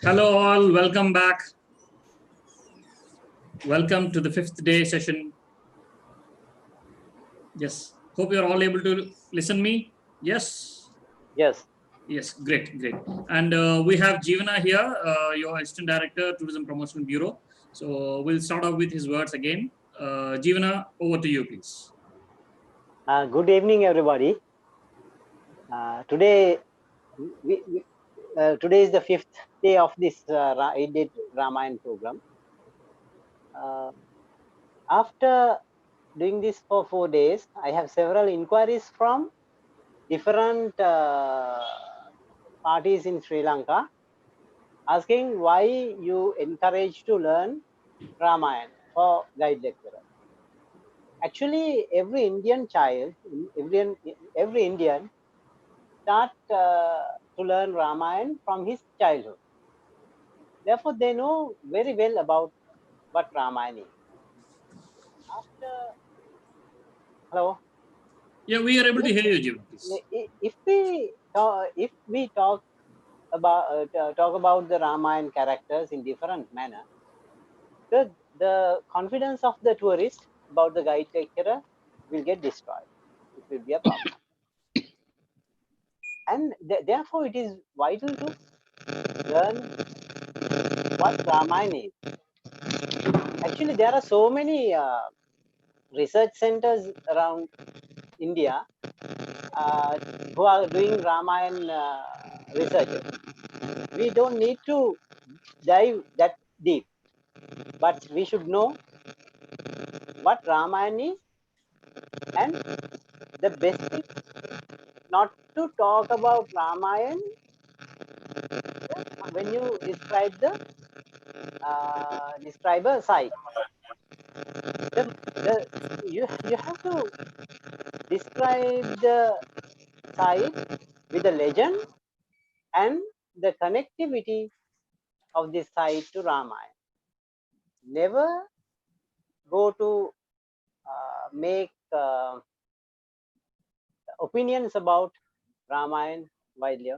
Hello all, welcome back. Welcome to the 5th day session. Yes, hope you're all able to listen me. Yes. Yes. Yes, great. And we have Jeevana here, your Assistant Director, Tourism Promotion Bureau. So we'll start off with his words again. Jeevana, over to you, please. Good evening, everybody. Today is the 5th day of this 8-day Ramayana program. After doing this for 4 days, I have several inquiries from different parties in Sri Lanka asking why you encourage to learn Ramayana for guide lecturer. Actually, every Indian child, every Indian start to learn Ramayana from his childhood. Therefore, they know very well about what Ramayana is. Hello. Yeah, we are able to hear you, Jeevana, please. If we talk about the Ramayana characters in different manner, the confidence of the tourist about the guide lecturer will get destroyed. It will be a problem. And therefore, it is vital to learn what Ramayana is. Actually, there are so many research centers around India who are doing Ramayana research. We don't need to dive that deep, but we should know what Ramayana is, and the best is not to talk about Ramayana when you describe a site. You have to describe the site with the legend and the connectivity of this site to Ramayana. Never go to make opinions about Ramayana widely,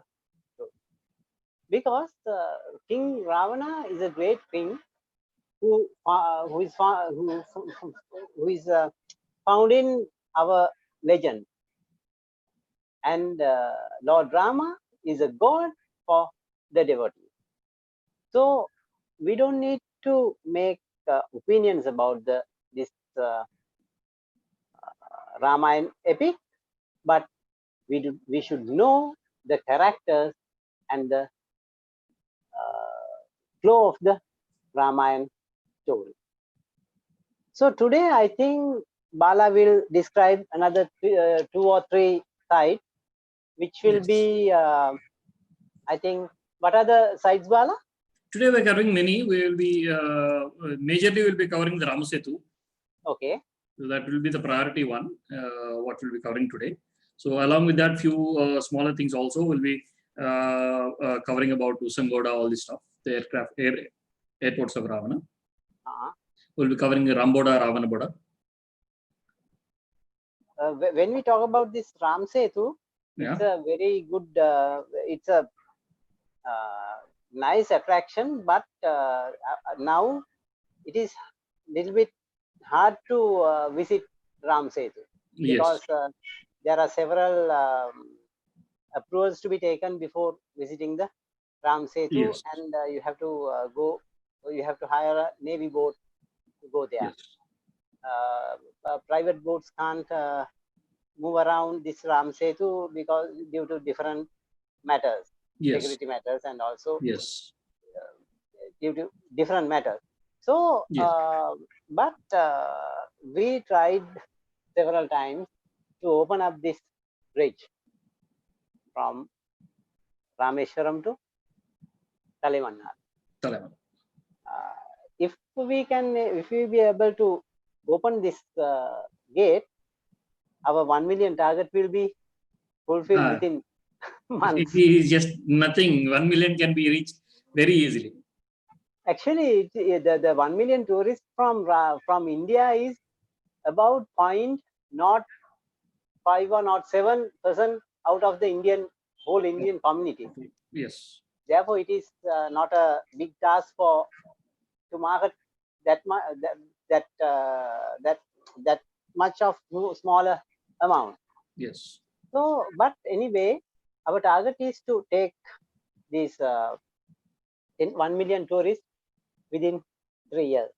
because King Ravana is a great king who is found in our legend, and Lord Rama is a god for the devotees. So we don't need to make opinions about this Ramayana epic, but we should know the characters and the flow of the Ramayana story. So today I think Bala will describe another 2 or 3 sites, which will be I think, what are the sites, Bala? Today we're covering many. We will be majorly will be covering the Ramasetu. Okay. So that will be the priority one. What we'll be covering today. So along with that, few smaller things also will be covering about Usangoda, all this stuff, the airports of Ravana. We'll be covering Ramboda, Ravanaboda. When we talk about this Ram Setu, it's a very good, it's a nice attraction, but now it is little bit hard to visit Ram Setu, because there are several approvals to be taken before visiting the Ram Setu, and you have to you have to hire a Navy boat to go there. Private boats can't move around this Ram Setu because due to different matters, security matters, and also due to different matters. So, but we tried several times to open up this bridge from Rameshwaram to Kalimannar. If we be able to open this gate, our 1 million target will be fulfilled within months. It is just nothing. 1 million can be reached very easily. Actually, the 1 million tourists from India is about 0.05 or 0.7% out of the Indian whole Indian community. Yes. Therefore, it is not a big task to market that much that much of smaller amount. Yes. So, but anyway, our target is to take these 1 million tourists within 3 years.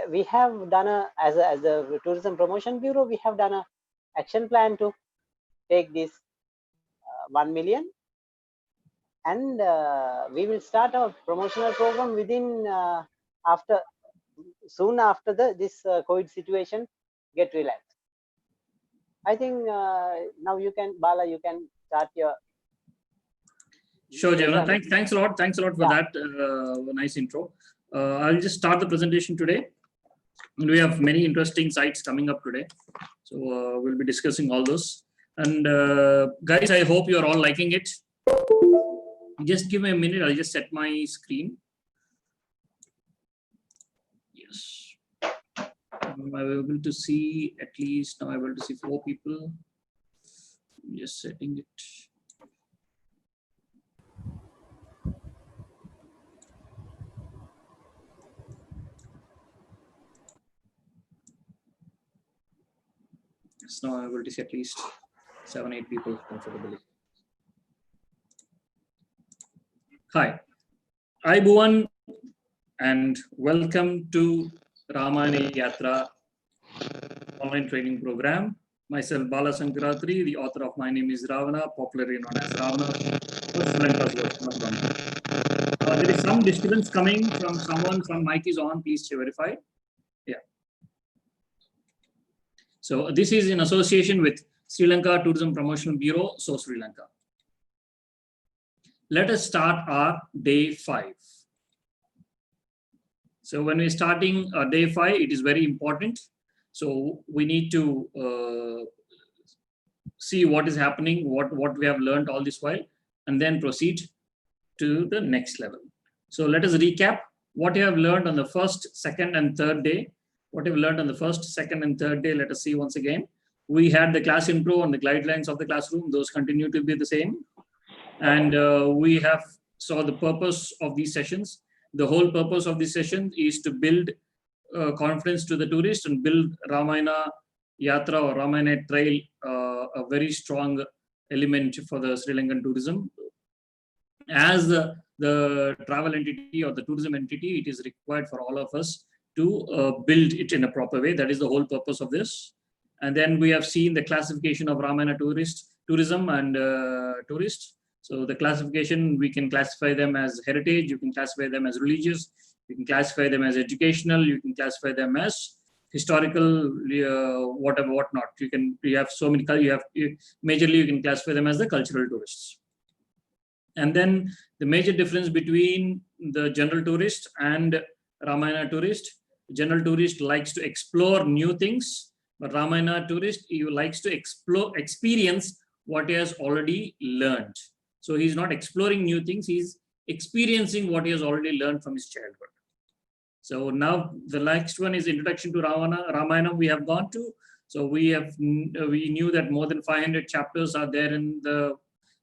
We have done as a tourism promotion bureau, we have done a action plan to take this 1 million, and we will start our promotional program within soon after this COVID situation get relaxed. I think now Bala, you can start your. Sure, Jevna. Thanks a lot. Thanks a lot for that nice intro. I'll just start the presentation today. And we have many interesting sites coming up today. So we'll be discussing all those. And guys, I hope you're all liking it. Just give me a minute. I'll just set my screen. Yes. I'm able to see at least now I'm able to see 4 people. I'm just setting it. Yes, now I'm able to see at least 7-8 people comfortably. Hi, I'm Bhuvan, and welcome to Ramayana Yatra online training program. Myself, Bala Sankaratri, the author of My Name is Ravana, popularly known as Ravana, Sri Lanka's version of Ravana. There is some disturbance coming from someone. Some mic is on. Please verify. Yeah. So this is in association with Sri Lanka Tourism Promotional Bureau, so Sri Lanka. Let us start our day 5. So when we're starting day 5, it is very important. So we need to see what is happening, what we have learned all this while, and then proceed to the next level. So let us recap what you have learned on the first, second, and third day. What you have learned on the first, second, and third day, let us see once again. We had the class intro and the guidelines of the classroom. Those continue to be the same. And we have saw the purpose of these sessions. The whole purpose of this session is to build confidence to the tourist and build Ramayana Yatra or Ramayana Trail, a very strong element for the Sri Lankan tourism. As the travel entity or the tourism entity, it is required for all of us to build it in a proper way. That is the whole purpose of this. And then we have seen the classification of Ramayana tourism and tourist. So the classification, we can classify them as heritage, you can classify them as religious, you can classify them as educational, you can classify them as historical, whatnot. You have so many, majorly you can classify them as the cultural tourists. And then the major difference between the general tourist and Ramayana tourist. General tourist likes to explore new things, but Ramayana tourist, he likes to experience what he has already learned. So he's not exploring new things, he's experiencing what he has already learned from his childhood. So now the next one is introduction to Ramayana we have gone to. So we knew that more than 500 chapters are there in the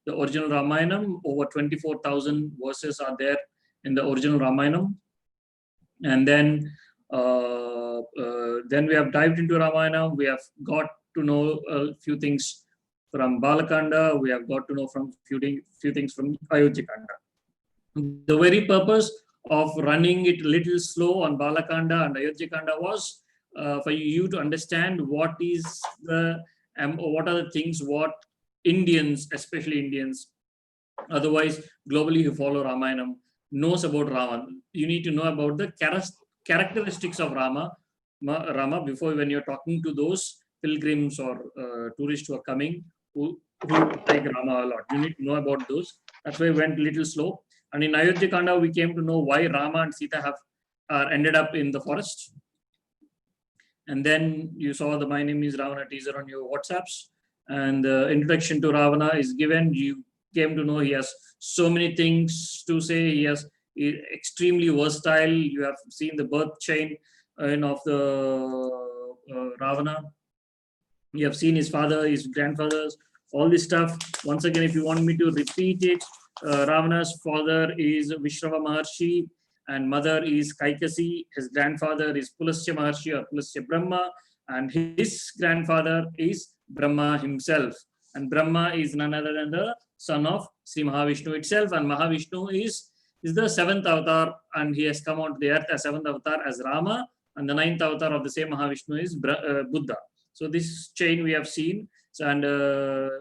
original Ramayana. Over 24,000 verses are there in the original Ramayana. And then we have dived into Ramayana. We have got to know a few things from Balakanda. We have got to know from few things from Ayodhyakanda. The very purpose of running it a little slow on Balakanda and Ayodhyakanda was for you to understand what are the things what Indians, especially Indians, otherwise globally who follow Ramayana, knows about Rama. You need to know about the characteristics of Rama before, when you're talking to those pilgrims or tourists who are coming, who like Rama a lot. You need to know about those. That's why we went a little slow. And in Ayodhyakanda, we came to know why Rama and Sita have ended up in the forest. And then you saw the My Name is Ravana teaser on your WhatsApps. And the introduction to Ravana is given. You came to know he has so many things to say. He is extremely versatile. You have seen the birth chain of the Ravana. You have seen his father, his grandfathers, all this stuff. Once again, if you want me to repeat it, Ravana's father is Vishrava Maharshi and mother is Kaikasi. His grandfather is Pulasya Maharshi or Pulasya Brahma, and his grandfather is Brahma himself. And Brahma is none other than the son of Sri Mahavishnu itself, and Mahavishnu is the seventh avatar, and he has come onto the earth as seventh avatar as Rama, and the ninth avatar of the same Mahavishnu is Buddha. So this chain we have seen, and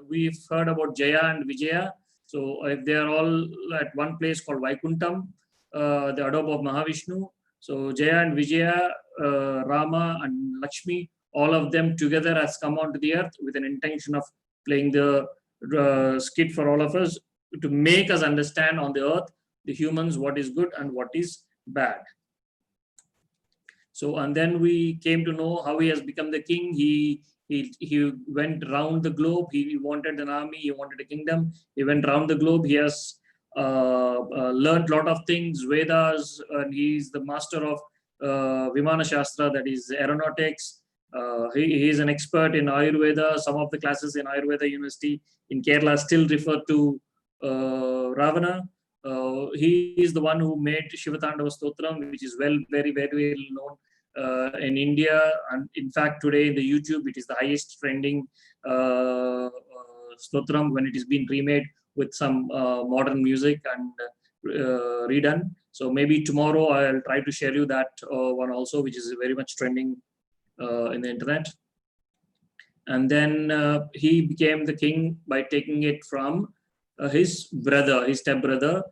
we've heard about Jaya and Vijaya. So if they are all at one place called Vaikuntham, the adobe of Mahavishnu. So Jaya and Vijaya, Rama and Lakshmi, all of them together has come onto the earth with an intention of playing the skit for all of us to make us understand on the earth, the humans, what is good and what is bad. So, and then we came to know how he has become the king. He went round the globe. He wanted an army. He wanted a kingdom. He went round the globe. He has learned a lot of things, Vedas, and he's the master of Vimana Shastra, that is aeronautics. He is an expert in Ayurveda. Some of the classes in Ayurveda University in Kerala still refer to Ravana. He is the one who made Shivatandava Stotram, which is very well known in India. And in fact, today in the YouTube, it is the highest trending Stotram when it is being remade with some modern music and redone. So maybe tomorrow I'll try to share you that one also, which is very much trending in the internet. And then he became the king by taking it from his brother, his stepbrother,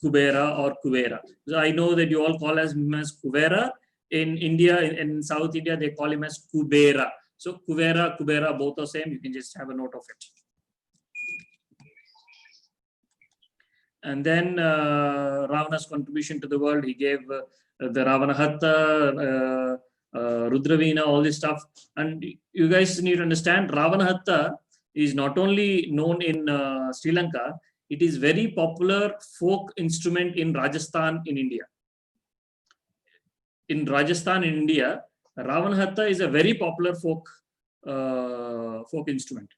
Kubera or Kuvera. So I know that you all call him as Kuvera. In India, in South India, they call him as Kubera. So Kuvera, Kubera, both are same. You can just have a note of it. And then Ravana's contribution to the world, he gave the Ravana Hatta, Rudravina, all this stuff. And you guys need to understand, Ravana Hatta is not only known in Sri Lanka, it is very popular folk instrument in Rajasthan in India. In Rajasthan in India, Ravana Hatta is a very popular folk instrument.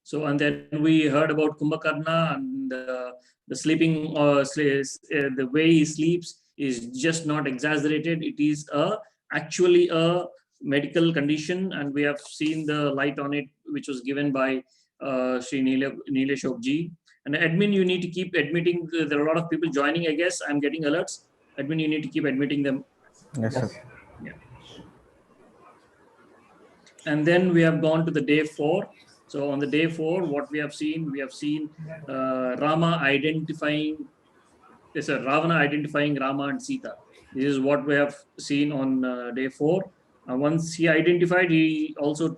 So, and then we heard about Kumbhakarna and the sleeping, the way he sleeps is just not exaggerated. It is actually a medical condition, and we have seen the light on it, which was given by Sri Neeleshok ji. And admin, you need to keep admitting. There are a lot of people joining, I guess. I'm getting alerts. Admin, you need to keep admitting them. Yes, sir. Yeah. And then we have gone to the day 4. So on the day 4, what we have seen Rama identifying, Ravana identifying Rama and Sita. This is what we have seen on day 4. Once he identified, he also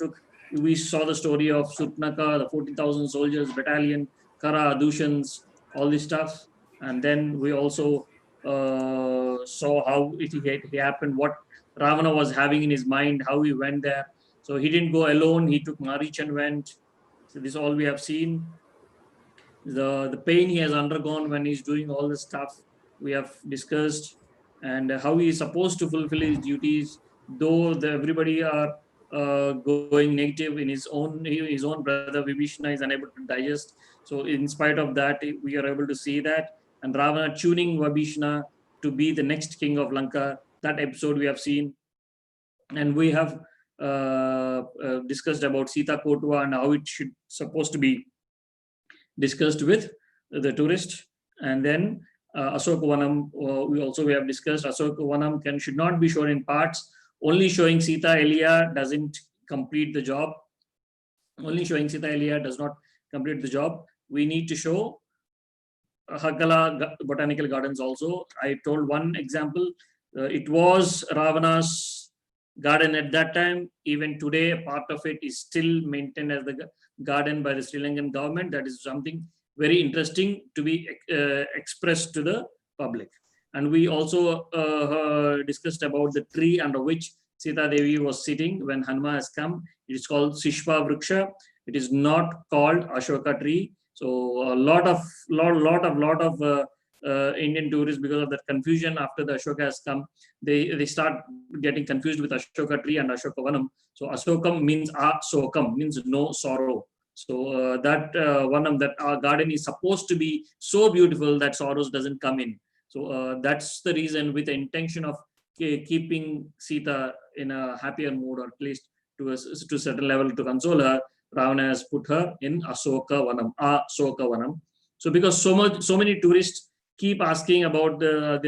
we saw the story of Sutnaka, the 40,000 soldiers battalion, Kara, Dushans, all this stuff. And then we also saw how it happened, what Ravana was having in his mind, how he went there. So he didn't go alone. He took Marich and went. So this is all we have seen. The pain he has undergone when he's doing all this stuff, we have discussed, and how he is supposed to fulfill his duties, though everybody are going negative in his own brother Vibhishana is unable to digest. So in spite of that, we are able to see that. And Ravana tuning Vibhishana to be the next king of Lanka. That episode we have seen. And we have discussed about Sita Kotwa and how it should supposed to be discussed with the tourist. And then Asokavanam, we have discussed Asokavanam should not be shown in parts. Only showing Sita Elia doesn't complete the job. Only showing Sita Elia does not complete the job. We need to show Hakala Botanical Gardens also. I told one example. It was Ravana's garden at that time. Even today, a part of it is still maintained as the garden by the Sri Lankan government. That is something very interesting to be expressed to the public. And we also discussed about the tree under which Sita Devi was sitting when Hanuma has come. It is called Sishpa Vriksha. It is not called Ashoka tree. So a lot of Indian tourists, because of that confusion after the Ashoka has come, they start getting confused with Ashoka tree and Ashoka Vanam. So Asokam means Asokam, means no sorrow. So that Vanam, that our garden is supposed to be so beautiful that sorrows doesn't come in. So that's the reason, with the intention of keeping Sita in a happier mood, or at least to a certain level to console her, Ravana has put her in Asoka Vanam, Asoka Vanam. So because so many tourists keep asking about the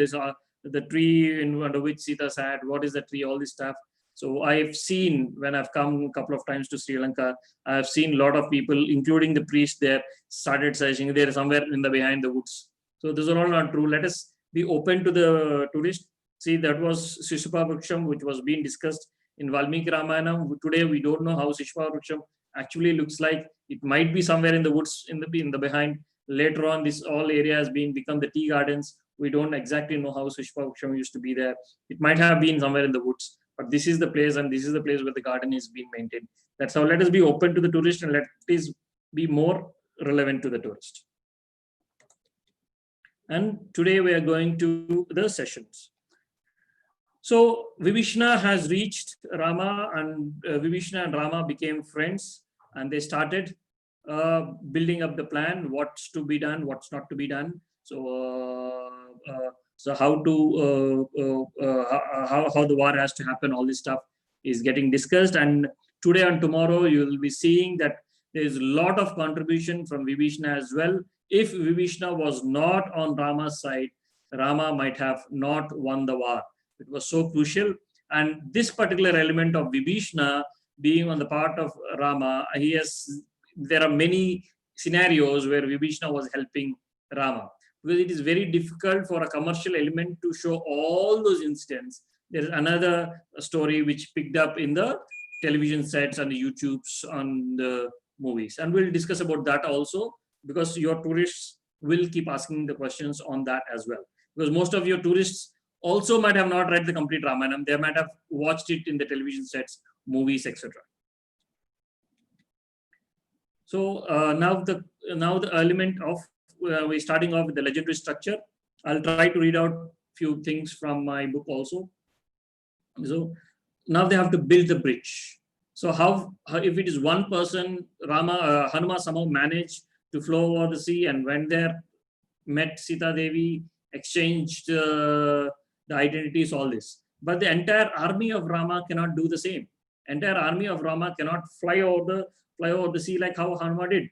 tree under which Sita sat, what is the tree, all this stuff. So I've seen, when I've come a couple of times to Sri Lanka, I've seen a lot of people, including the priest there, started searching there somewhere in the behind the woods. So those are all not true. Let us be open to the tourist. See, that was Shishpa Vriksham, which was being discussed in Valmiki Ramayana. Today we don't know how Shishpa Vriksham actually looks like. It might be somewhere in the woods, in the behind. Later on, this all area has become the tea gardens. We don't exactly know how Shishpa Vriksham used to be there. It might have been somewhere in the woods, but this is the place, and this is the place where the garden is being maintained. That's how. Let us be open to the tourist, and let us be more relevant to the tourist. And today we are going to the sessions. So Vibhishana has reached Rama, and Vibhishana and Rama became friends, and they started building up the plan, what's to be done, what's not to be done. So how the war has to happen, all this stuff is getting discussed. And today and tomorrow you will be seeing that there is a lot of contribution from Vibhishana as well. If Vibhishana was not on Rama's side, Rama might have not won the war. It was so crucial. And this particular element of Vibhishana being on the part of Rama, there are many scenarios where Vibhishana was helping Rama, because it is very difficult for a commercial element to show all those incidents. There is another story which picked up in the television sets and the YouTubes on the movies, and we'll discuss about that also, because your tourists will keep asking the questions on that as well, because most of your tourists also might have not read the complete Ramayana. They might have watched it in the television sets, movies, etc. So now the element of we're starting off with the legendary structure. I'll try to read out few things from my book also. So now they have to build the bridge. So how if it is one person, Hanuma somehow managed to flow over the sea and went there, met Sita Devi, exchanged the identities, all this. But the entire army of Rama cannot do the same. Entire army of Rama cannot fly over the sea like how Hanuma did.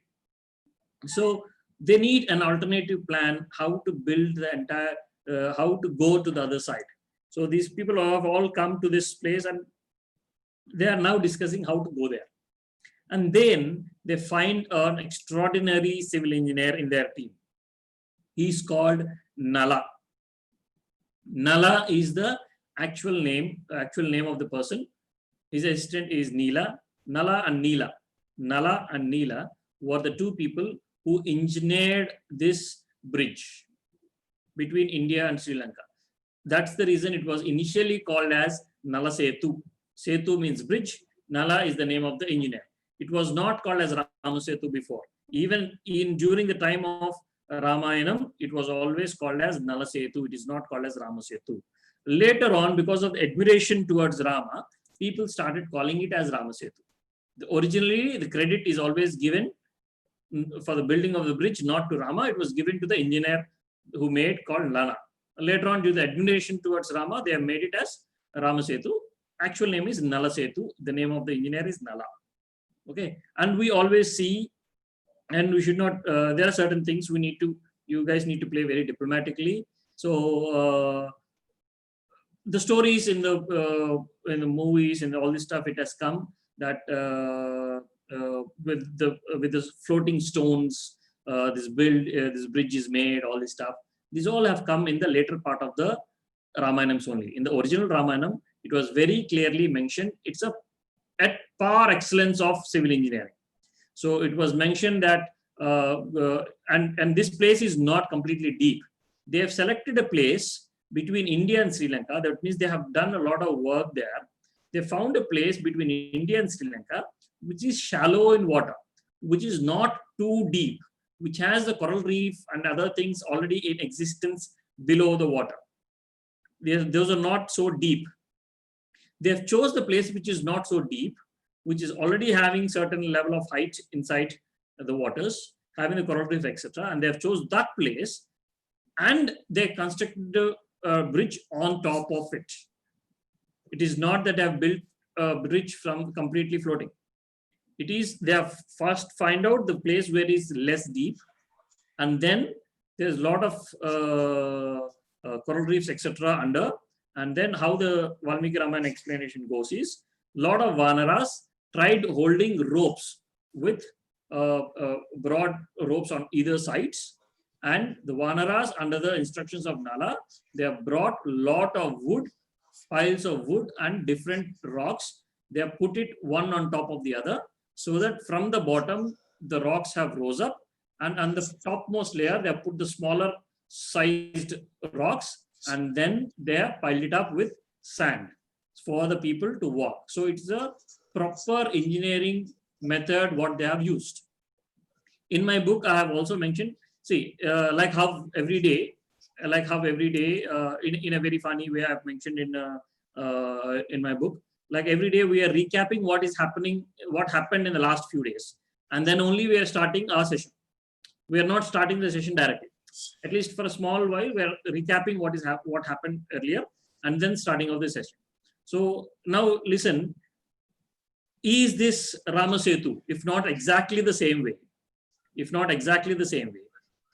So they need an alternative plan, how to build the entire, how to go to the other side. So these people have all come to this place, and they are now discussing how to go there. And then they find an extraordinary civil engineer in their team. He's called Nala. Nala is the actual name of the person. His assistant is Neela. Nala and Neela were the two people who engineered this bridge between India and Sri Lanka. That's the reason it was initially called as Nala Setu. Setu means bridge. Nala is the name of the engineer. It was not called as Ramasetu before. Even during the time of Ramayanam, it was always called as Nala Setu. It is not called as Ramasetu. Later on, because of the admiration towards Rama, people started calling it as Ramasetu. Originally, the credit is always given for the building of the bridge, not to Rama. It was given to the engineer who made, called Nala. Later on, due to the admiration towards Rama, they have made it as Ramasetu. Actual name is Nala Setu. The name of the engineer is Nala. Okay, and we always see, and we should not. There are certain things you guys need to play very diplomatically. So the stories in the movies and all this stuff, it has come that with the floating stones, this bridge is made, all this stuff. These all have come in the later part of the Ramayanams only. In the original Ramayanam, it was very clearly mentioned. It's at par excellence of civil engineering. So it was mentioned that, and this place is not completely deep. They have selected a place between India and Sri Lanka. That means they have done a lot of work there. They found a place between India and Sri Lanka, which is shallow in water, which is not too deep, which has the coral reef and other things already in existence below the water. Those are not so deep. They have chose the place which is not so deep, which is already having certain level of height inside the waters, having the coral reef, etc. And they have chose that place, and they constructed a bridge on top of it. It is not that they have built a bridge from completely floating. It is they have first find out the place where it is less deep, and then there's a lot of coral reefs, etc. under. And then how the Valmiki Ramayana explanation goes is, lot of Vanaras tried holding ropes with broad ropes on either sides. And the Vanaras, under the instructions of Nala, they have brought lot of wood, piles of wood and different rocks. They have put it one on top of the other, so that from the bottom, the rocks have rose up. And on the topmost layer, they have put the smaller sized rocks, and then they have piled it up with sand for the people to walk. So it's a proper engineering method what they have used. In my book, I have also mentioned, see, like how every day, in a very funny way, I have mentioned in my book, like every day we are recapping what is happening, what happened in the last few days. And then only we are starting our session. We are not starting the session directly. At least for a small while, we are recapping what happened earlier and then starting off the session. So now listen, is this Ramasetu, if not exactly the same way,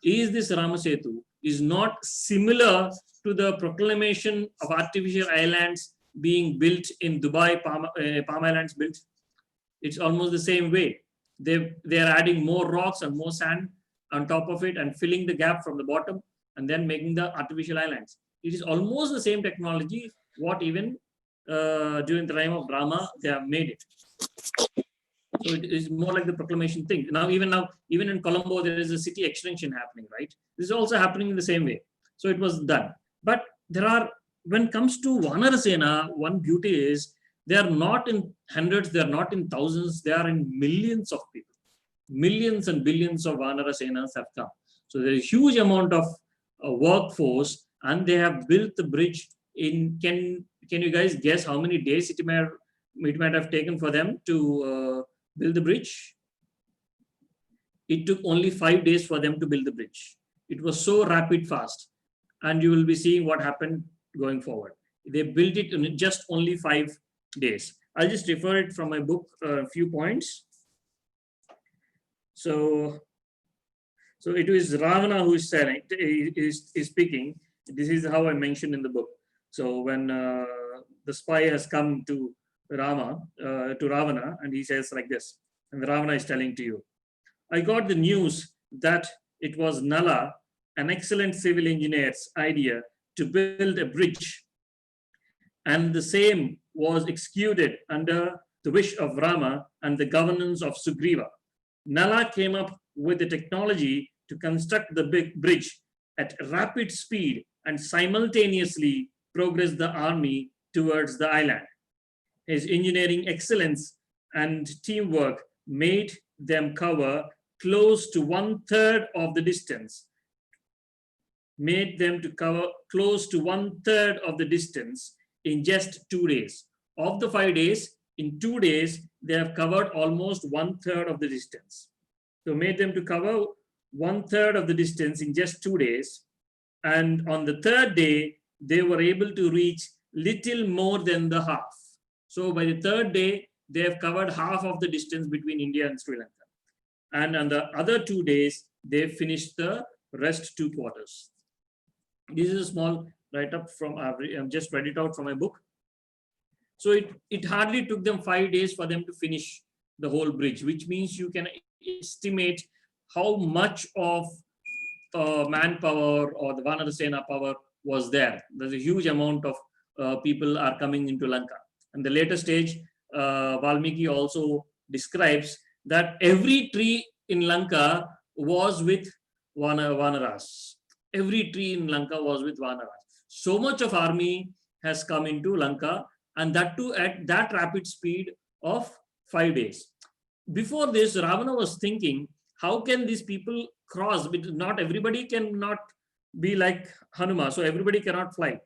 is this Ramasetu is not similar to the proclamation of artificial islands being built in Dubai, Palm Islands built? It's almost the same way. They are adding more rocks and more sand on top of it and filling the gap from the bottom and then making the artificial islands. It is almost the same technology what even during the time of Rama they have made it. So it is more like the proclamation thing. Even in Colombo there is a city extension happening, right? This is also happening in the same way. So it was done. But there are, when it comes to Vanarasena, one beauty is they are not in hundreds, they are not in thousands, they are in millions of people. Millions and billions of Vanarasenas have come. So there is a huge amount of workforce, and they have built the bridge in, can you guys guess how many days it might have taken for them to build the bridge? It took only 5 days for them to build the bridge. It was so rapid fast, and you will be seeing what happened going forward. They built it in just only 5 days. I'll just refer it from my book, a few points. So it is Ravana who is saying, is speaking. This is how I mentioned in the book. So when the spy has come to Ravana, and he says like this, and Ravana is telling to you, I got the news that it was Nala, an excellent civil engineer's idea to build a bridge, and the same was executed under the wish of Rama and the governance of Sugriva. Nala came up with the technology to construct the big bridge at rapid speed and simultaneously progress the army towards the island. His engineering excellence and teamwork made them cover close to 1/3 of the distance. In just 2 days. Of the 5 days, in 2 days, they have covered almost 1/3 of the distance. So made them to cover 1/3 of the distance in just 2 days. And on the 3rd day, they were able to reach little more than the half. So by the 3rd day, they have covered half of the distance between India and Sri Lanka. And on the other 2 days, they finished the rest 2 quarters. This is a small write-up from, I've just read it out from my book. So it hardly took them 5 days for them to finish the whole bridge, which means you can estimate how much of manpower or the Vanarasena power was there. There's a huge amount of people are coming into Lanka. And the later stage, Valmiki also describes that every tree in Lanka was with Vanaras. Every tree in Lanka was with Vanaras. So much of army has come into Lanka, and that too at that rapid speed of 5 days. Before this, Ravana was thinking, how can these people cross? Because not everybody cannot be like Hanuma, so everybody cannot fly.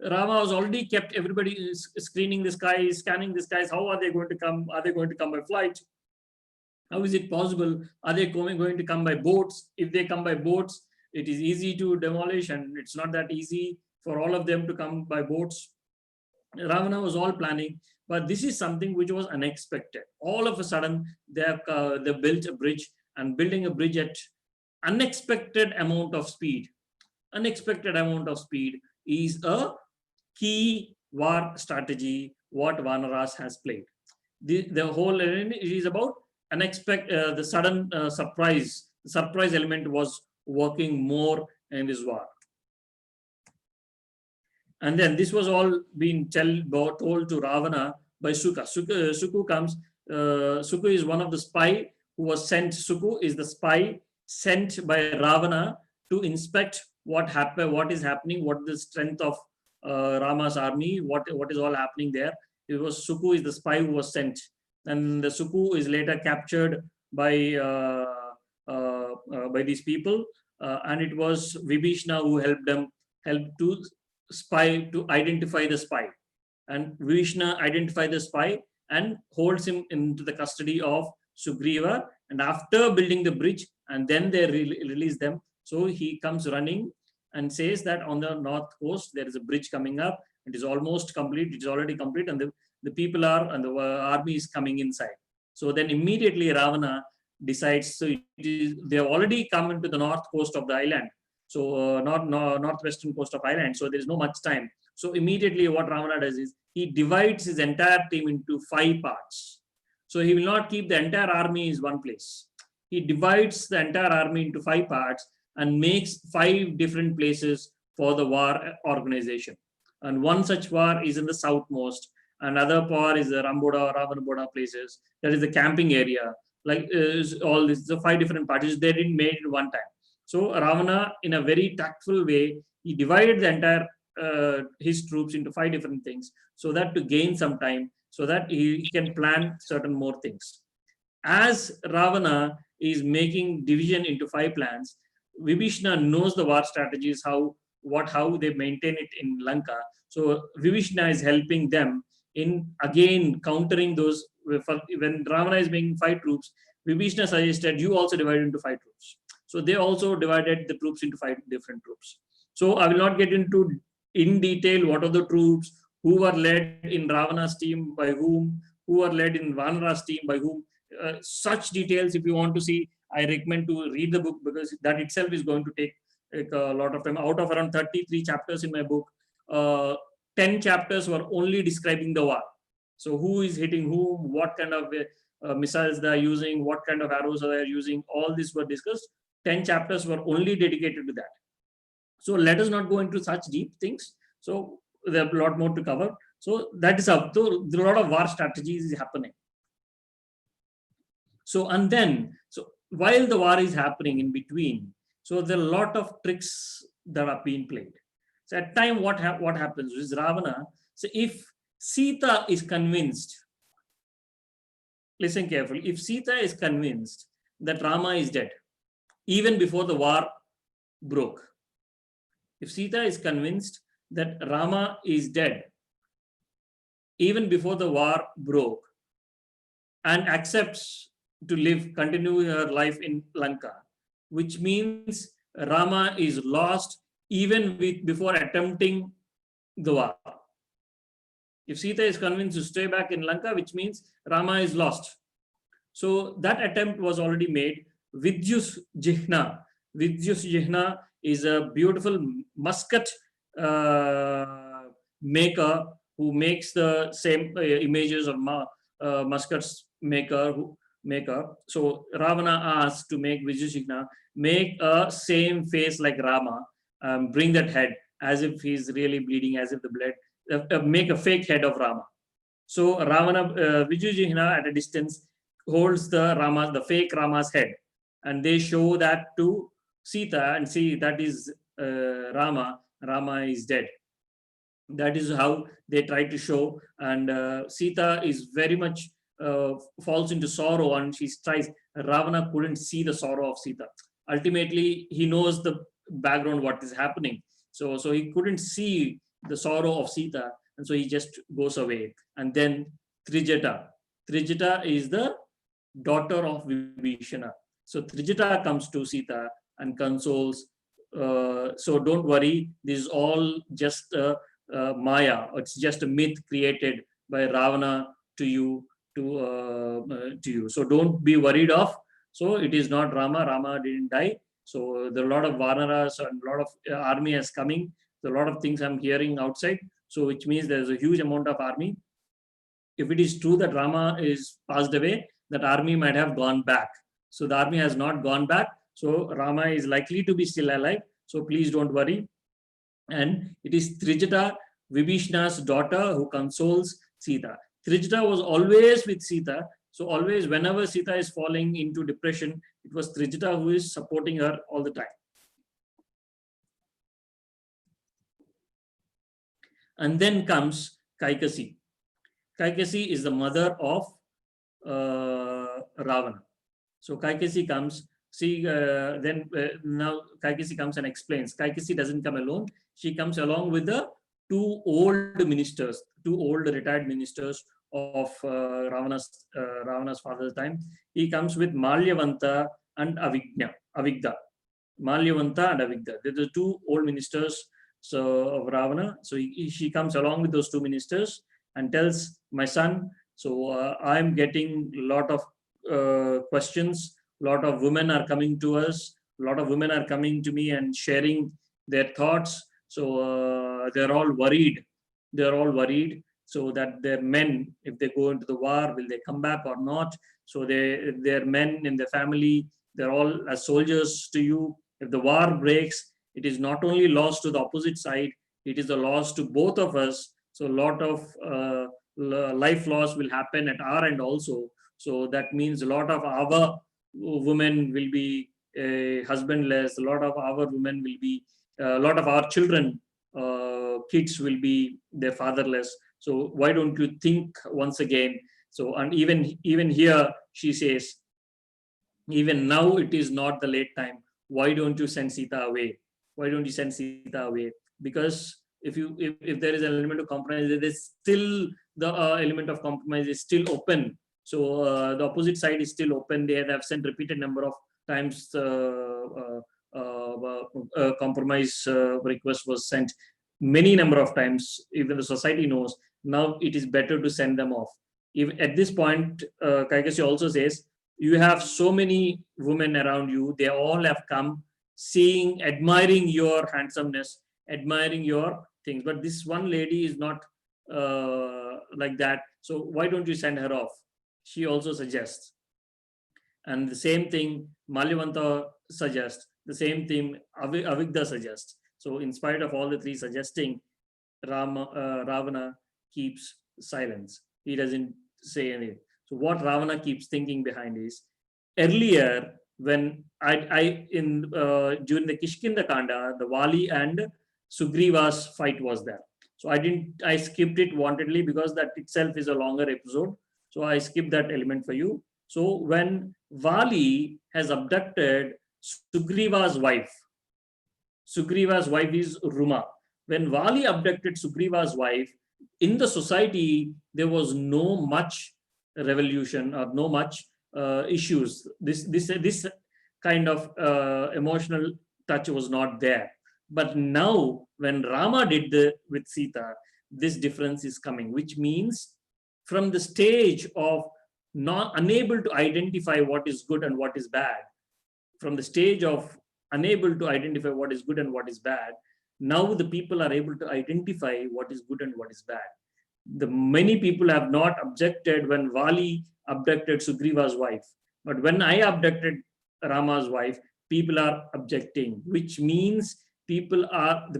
Rama was already kept, everybody is screening the sky, scanning the skies. How are they going to come? Are they going to come by flight? How is it possible? Are they going to come by boats? If they come by boats, it is easy to demolish, and it's not that easy for all of them to come by boats. Ravana was all planning, but this is something which was unexpected. All of a sudden, they built a bridge, and building a bridge at unexpected amount of speed. Unexpected amount of speed is a key war strategy what Vanaras has played. The whole is about unexpected, the sudden surprise. The surprise element was working more in this war. And then this was all being told to Ravana by Sukha. Suku comes. Suku is one of the spy who was sent. Suku is the spy sent by Ravana to inspect what happened, what is happening, what the strength of Rama's army, what is all happening there. It was Suku is the spy who was sent, and the Suku is later captured by these people, and it was Vibhishna who helped to spy, to identify the spy, and Vishnu identifies the spy and holds him into the custody of Sugriva. And after building the bridge, and then they release them. So he comes running and says that on the north coast there is a bridge coming up. It is almost complete. It is already complete, and the people are, and the army is coming inside. So then immediately Ravana decides. So they have already come into the north coast of the island. So northwestern coast of island. So there is no much time. So immediately what Ravana does is he divides his entire team into 5 parts. So he will not keep the entire army in one place. He divides the entire army into 5 parts and makes 5 different places for the war organization. And one such war is in the southmost. Another war is the Ramboda or Ravanaboda places. That is the camping area. Like all this, the 5 different parties, they didn't made it one time. So Ravana, in a very tactful way, he divided the entire his troops into 5 different things, so that to gain some time, so that he can plan certain more things. As Ravana is making division into 5 plans, Vibhishna knows the war strategies, how they maintain it in Lanka. So Vibhishna is helping them in again countering those. When Ravana is making 5 troops, Vibhishna suggested you also divide into 5 troops. So they also divided the troops into 5 different troops. So I will not get into in detail what are the troops, who were led in Ravana's team by whom, who are led in Vanara's team by whom. Such details, if you want to see, I recommend to read the book, because that itself is going to take a lot of time. Out of around 33 chapters in my book, 10 chapters were only describing the war. So who is hitting whom, what kind of missiles they are using, what kind of arrows they are using, all this were discussed. 10 chapters were only dedicated to that. So let us not go into such deep things. So there are a lot more to cover. So that is up. So there are a lot of war strategies is happening. So and then, so while the war is happening in between, so there are a lot of tricks that are being played. So at time, what happens is Ravana. So if Sita is convinced, listen carefully. If Sita is convinced that Rama is dead, even before the war broke, if Sita is convinced that Rama is dead, even before the war broke, and accepts to continue her life in Lanka, which means Rama is lost even before attempting the war. If Sita is convinced to stay back in Lanka, which means Rama is lost. So that attempt was already made. Vidyus Jihna. Vidyus Jihna is a beautiful musket maker who makes the same images of muskets maker. So Ravana asked to make Vidyus Jihna make a same face like Rama, bring that head as if he's really bleeding, as if the blood, make a fake head of Rama. So Ravana, Vidyus Jihna at a distance holds the fake Rama's head, and they show that to Sita and see that is Rama. Rama is dead. That is how they try to show, and Sita is very much falls into sorrow and she tries. Ravana couldn't see the sorrow of Sita. Ultimately, he knows the background, what is happening. So he couldn't see the sorrow of Sita, and so he just goes away. And then Trijata. Trijata is the daughter of Vibhishana. So Trijata comes to Sita and consoles. So don't worry, this is all just Maya. It's just a myth created by Ravana to you, to you. So don't be worried of. So it is not Rama. Rama didn't die. So there are a lot of Vanaras and a lot of army is coming. There are a lot of things I'm hearing outside. So which means there's a huge amount of army. If it is true that Rama is passed away, that army might have gone back. So the army has not gone back. So Rama is likely to be still alive. So please don't worry. And it is Trijata, Vibhishna's daughter, who consoles Sita. Trijata was always with Sita. So always, whenever Sita is falling into depression, it was Trijata who is supporting her all the time. And then comes Kaikasi. Kaikasi is the mother of Ravana. So Kaikasi comes. Now Kaikasi comes and explains. Kaikasi doesn't come alone. She comes along with the two old ministers, two old retired ministers of Ravana's father's time. He comes with Malyavanta and Avigda. Malyavanta and Avigda. They're the two old ministers of Ravana. So she comes along with those two ministers and tells, my son, so I'm getting a lot of questions. A lot of women are coming to us. A lot of women are coming to me and sharing their thoughts. So they're all worried. They're all worried. So that their men, if they go into the war, will they come back or not? So their men in the family, they're all as soldiers to you. If the war breaks, it is not only loss to the opposite side, it is a loss to both of us. So a lot of life loss will happen at our end also. So that means a lot of our women will be husbandless. A lot of our women will be, a lot of our children, kids will be their fatherless. So why don't you think once again? So, and even here she says, even now it is not the late time. Why don't you send Sita away? Why don't you send Sita away? Because if there is an element of compromise, there is still the element of compromise is still open. So the opposite side is still open. They have sent repeated number of times. Compromise request was sent many number of times. Even the society knows. Now it is better to send them off. If at this point, Kaikasi also says, you have so many women around you. They all have come, seeing, admiring your handsomeness, admiring your things. But this one lady is not like that. So why don't you send her off? She also suggests. And the same thing Malyavanta suggests. The same thing Avigda suggests. So in spite of all the three suggesting, Ravana keeps silence. He doesn't say anything. So what Ravana keeps thinking behind is, earlier when during the Kishkinda Kanda, the Vali and Sugriva's fight was there. So I skipped it wantedly because that itself is a longer episode. So I skipped that element for you. So when Vali has abducted Sugriva's wife is Ruma. When Vali abducted Sugriva's wife, in the society, there was no much revolution or no much issues. This kind of emotional touch was not there. But now, when Rama did with Sita, this difference is coming, which means from the stage of not unable to identify what is good and what is bad, from the stage of unable to identify what is good and what is bad, now the people are able to identify what is good and what is bad. The many people have not objected when Vali abducted Sugriva's wife, but when I abducted Rama's wife, people are objecting, which means the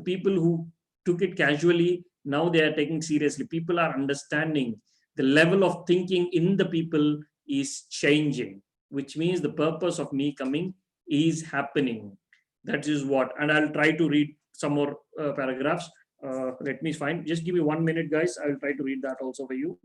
people who took it casually, now they are taking seriously. People are understanding. The level of thinking in the people is changing, which means the purpose of me coming is happening. That is what, and I'll try to read some more paragraphs. Let me find, just give me 1 minute, guys. I'll try to read that also for you.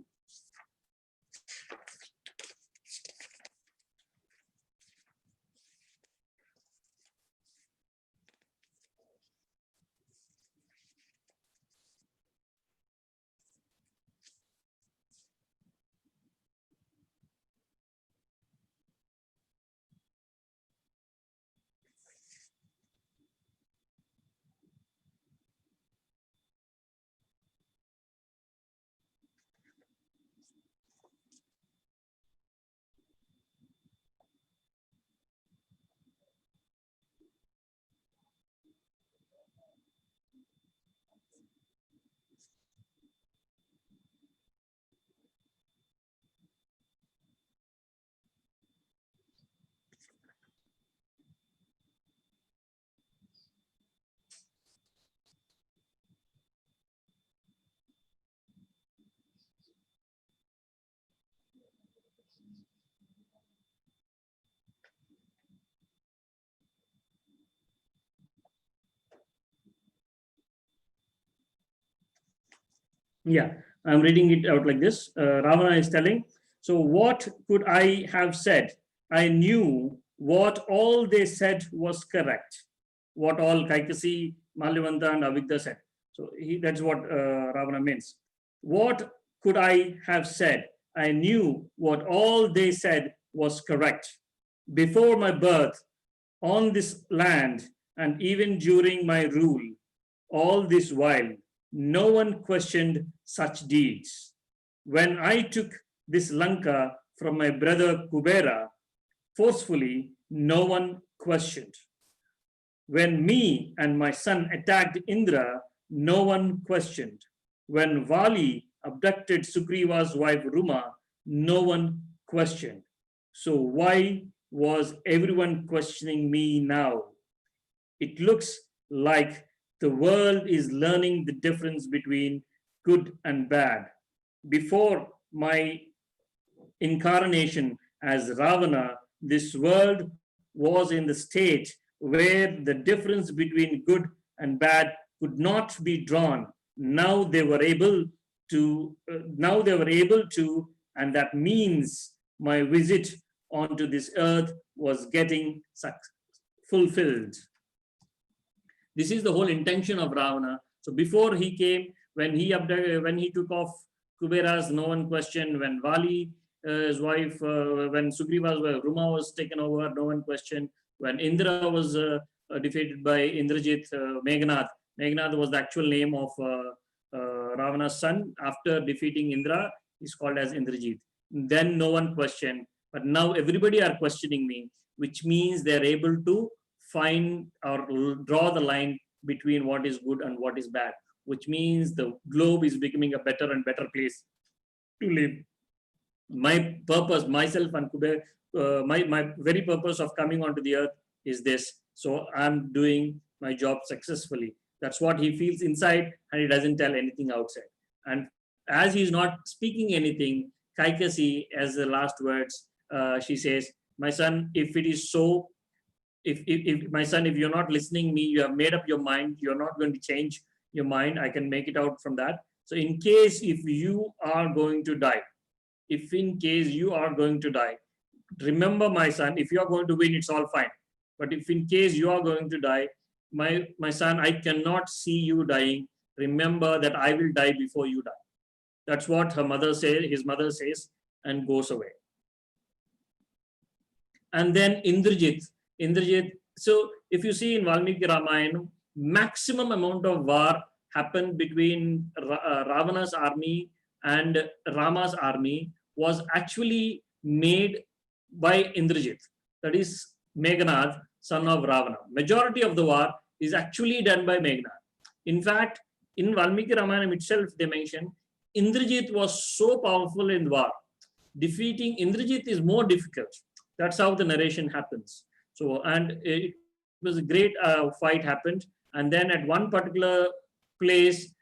Yeah, I'm reading it out like this. Ravana is telling, so what could I have said? I knew what all they said was correct. What all Kaikasi, Malyavanta, and Avigdha said. So that's what Ravana means. What could I have said? I knew what all they said was correct. Before my birth on this land, and even during my rule, all this while, no one questioned such deeds. When I took this Lanka from my brother Kubera, forcefully, no one questioned. When me and my son attacked Indra, no one questioned. When Vali abducted Sugriva's wife Ruma, no one questioned. So why was everyone questioning me now? It looks like the world is learning the difference between good and bad. Before my incarnation as Ravana, this world was in the state where the difference between good and bad could not be drawn. Now they were able to, and that means my visit onto this earth was getting fulfilled. This is the whole intention of Ravana. So before he came, when he took off Kubera's, no one questioned. When Vali, his wife, when Sugriva's wife Ruma was taken over, no one questioned. When Indra was defeated by Indrajit, Meghnad was the actual name of Ravana's son. After defeating Indra, he's called as Indrajit. Then no one questioned, but now everybody are questioning me, which means they're able to find or draw the line between what is good and what is bad, which means the globe is becoming a better and better place to live. My purpose, myself and Kuber, my very purpose of coming onto the earth is this. So I'm doing my job successfully. That's what he feels inside, and he doesn't tell anything outside. And as he's not speaking anything, Kaikasi, as the last words, she says, my son, if it is so, if my son, if you're not listening me, you have made up your mind, you're not going to change your mind, I can make it out from that. So in case if you are going to die, if in case you are going to die, remember my son, if you are going to win, it's all fine. But if in case you are going to die, my son, I cannot see you dying. Remember that I will die before you die. That's what his mother says, and goes away. And then Indrajit. So if you see in Valmiki Ramayana, maximum amount of war happened between Ravana's army and Rama's army was actually made by Indrajit. That is Meghnad, son of Ravana. Majority of the war is actually done by Meghnad. In fact, in Valmiki Ramayana itself, they mention Indrajit was so powerful in war. Defeating Indrajit is more difficult. That's how the narration happens. So, and it was a great fight happened. And then at one particular place,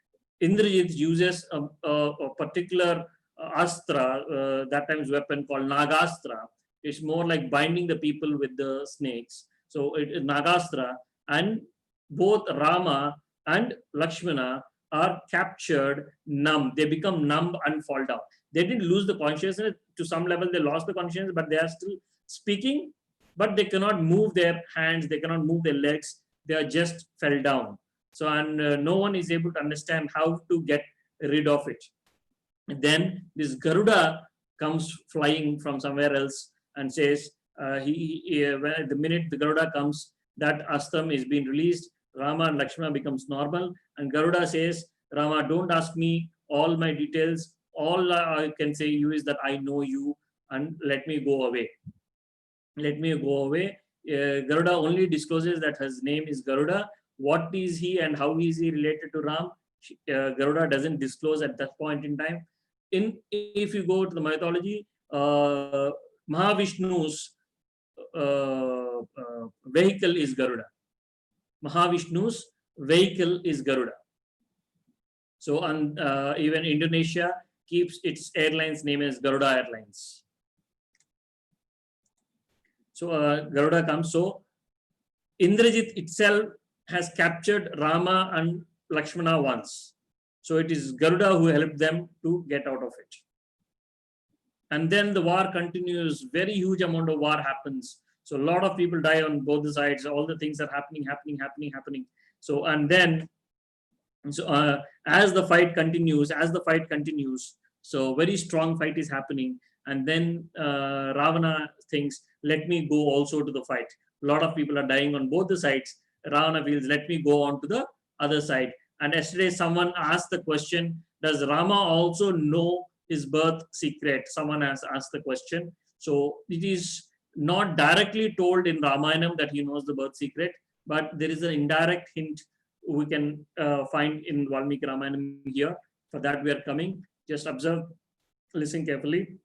Indrajit uses a particular astra, that time's weapon called Nagastra. It's more like binding the people with the snakes. So it is Nagastra, and both Rama and Lakshmana are captured numb. They become numb and fall down. They didn't lose the consciousness. To some level, they lost the consciousness, but they are still speaking, but they cannot move their hands, they cannot move their legs, they are just fell down. So, and no one is able to understand how to get rid of it. And then this Garuda comes flying from somewhere else and says, when the minute the Garuda comes, that Astam is being released, Rama and Lakshmana becomes normal, and Garuda says, Rama, don't ask me all my details. All I can say you is that I know you, and let me go away. Let me go away. Garuda only discloses that his name is Garuda. What is he and how is he related to Ram? Garuda doesn't disclose at that point in time. If you go to the mythology, Mahavishnu's vehicle is Garuda. Mahavishnu's vehicle is Garuda. So, and even Indonesia keeps its airlines name as Garuda Airlines. So Garuda comes. So Indrajit itself has captured Rama and Lakshmana once. So it is Garuda who helped them to get out of it. And then the war continues. Very huge amount of war happens. So a lot of people die on both the sides. All the things are happening. So and then as the fight continues, so very strong fight is happening. And then Ravana thinks, let me go also to the fight. A lot of people are dying on both the sides. Ravana feels, let me go on to the other side. And yesterday someone asked the question, does Rama also know his birth secret? Someone has asked the question. So it is not directly told in Ramayana that he knows the birth secret, but there is an indirect hint we can find in Valmiki Ramayana here. For that we are coming. Just observe, listen carefully.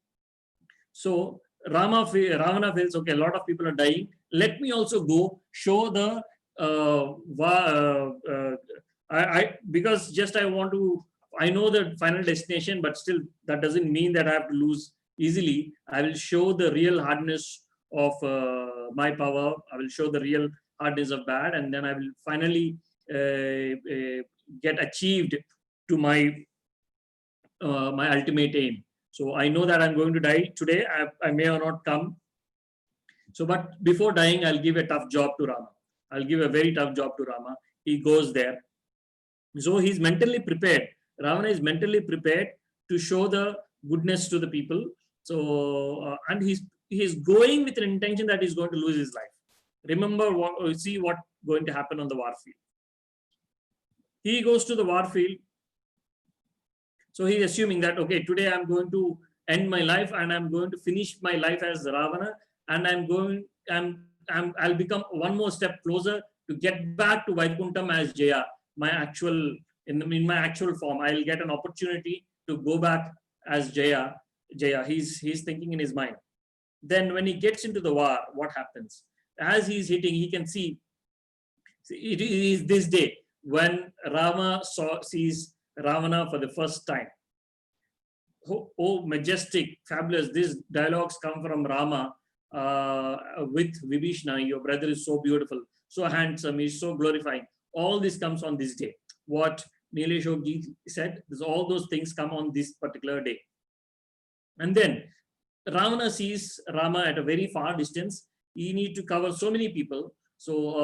So Ravana feels, okay, a lot of people are dying. Let me also go show the because just I want to, I know the final destination, but still that doesn't mean that I have to lose easily. I will show the real hardness of my power. I will show the real hardness of bad, and then I will finally get achieved to my my ultimate aim. So I know that I'm going to die today. I may or not come. So, but before dying, I'll give a tough job to Rama. I'll give a very tough job to Rama. He goes there. So he's mentally prepared. Ravana is mentally prepared to show the goodness to the people. So, and he's going with an intention that he's going to lose his life. Remember, see what going to happen on the war field. He goes to the war field. So he's assuming that, okay, today I'm going to end my life and I'm going to finish my life as Ravana, and I'll become one more step closer to get back to Vaikuntham as Jaya, my actual, in my actual form. I'll get an opportunity to go back as Jaya. He's thinking in his mind. Then when he gets into the war, what happens? As he's hitting, he can see it is this day when Rama sees Ravana for the first time. Oh, majestic, fabulous. These dialogues come from Rama with Vibhishana. Your brother is so beautiful, so handsome, he's so glorifying. All this comes on this day. What Nilesh Yogi said, all those things come on this particular day. And then Ravana sees Rama at a very far distance. He needs to cover so many people. So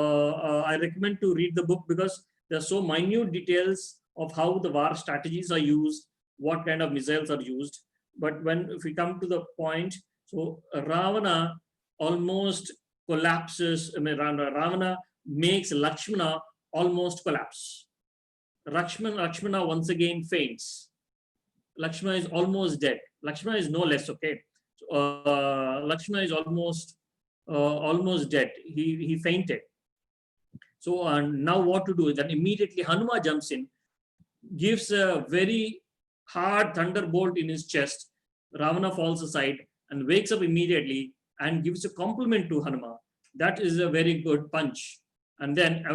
I recommend to read the book, because there are so minute details of how the war strategies are used, what kind of missiles are used. But if we come to the point, so Ravana almost collapses. I mean, Ravana makes Lakshmana almost collapse. Lakshmana once again faints. Lakshmana is almost dead. Lakshmana is no less, okay. Lakshmana is almost dead. He fainted. So now what to do? Then immediately Hanuma jumps in, gives a very hard thunderbolt in his chest. Ravana falls aside and wakes up immediately and gives a compliment to Hanuma. That is a very good punch. And then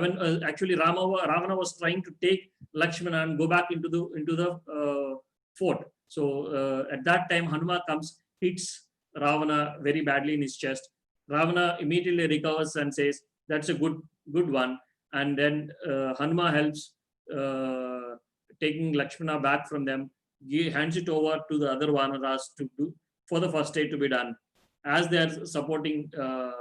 actually Ravana was trying to take Lakshmana and go back into the fort. So at that time Hanuma comes, hits Ravana very badly in his chest. Ravana immediately recovers and says, that's a good one. And then Hanuma helps taking Lakshmana back from them. He hands it over to the other Vanaras to do for the first aid to be done. As they are supporting other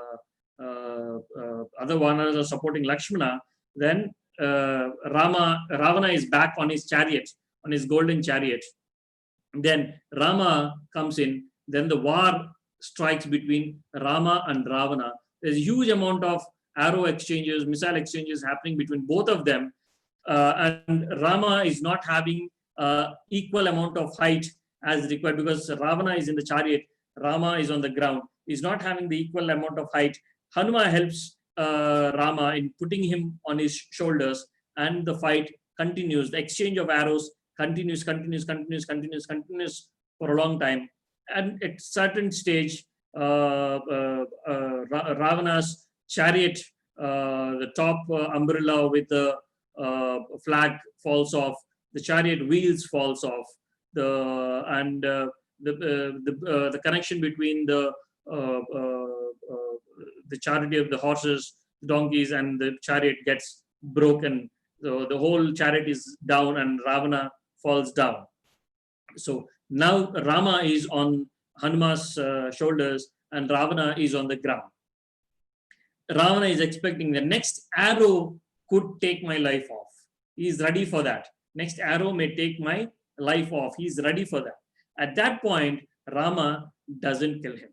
Vanaras are supporting Lakshmana, then Ravana is back on his chariot, on his golden chariot. Then Rama comes in. Then the war strikes between Rama and Ravana. There's a huge amount of arrow exchanges, missile exchanges happening between both of them. And Rama is not having equal amount of height as required, because Ravana is in the chariot, Rama is on the ground. He's not having the equal amount of height. Hanuma helps Rama in putting him on his shoulders, and the fight continues. The exchange of arrows continues for a long time. And at certain stage, Ravana's chariot, the top umbrella with the flag falls off. The chariot wheels falls off. The connection between the chariot of the horses, donkeys, and the chariot gets broken. So the whole chariot is down, and Ravana falls down. So now Rama is on Hanuman's shoulders and Ravana is on the ground. Ravana is expecting the next arrow could take my life off. He is ready for that. Next arrow may take my life off. He is ready for that. At that point, Rama doesn't kill him.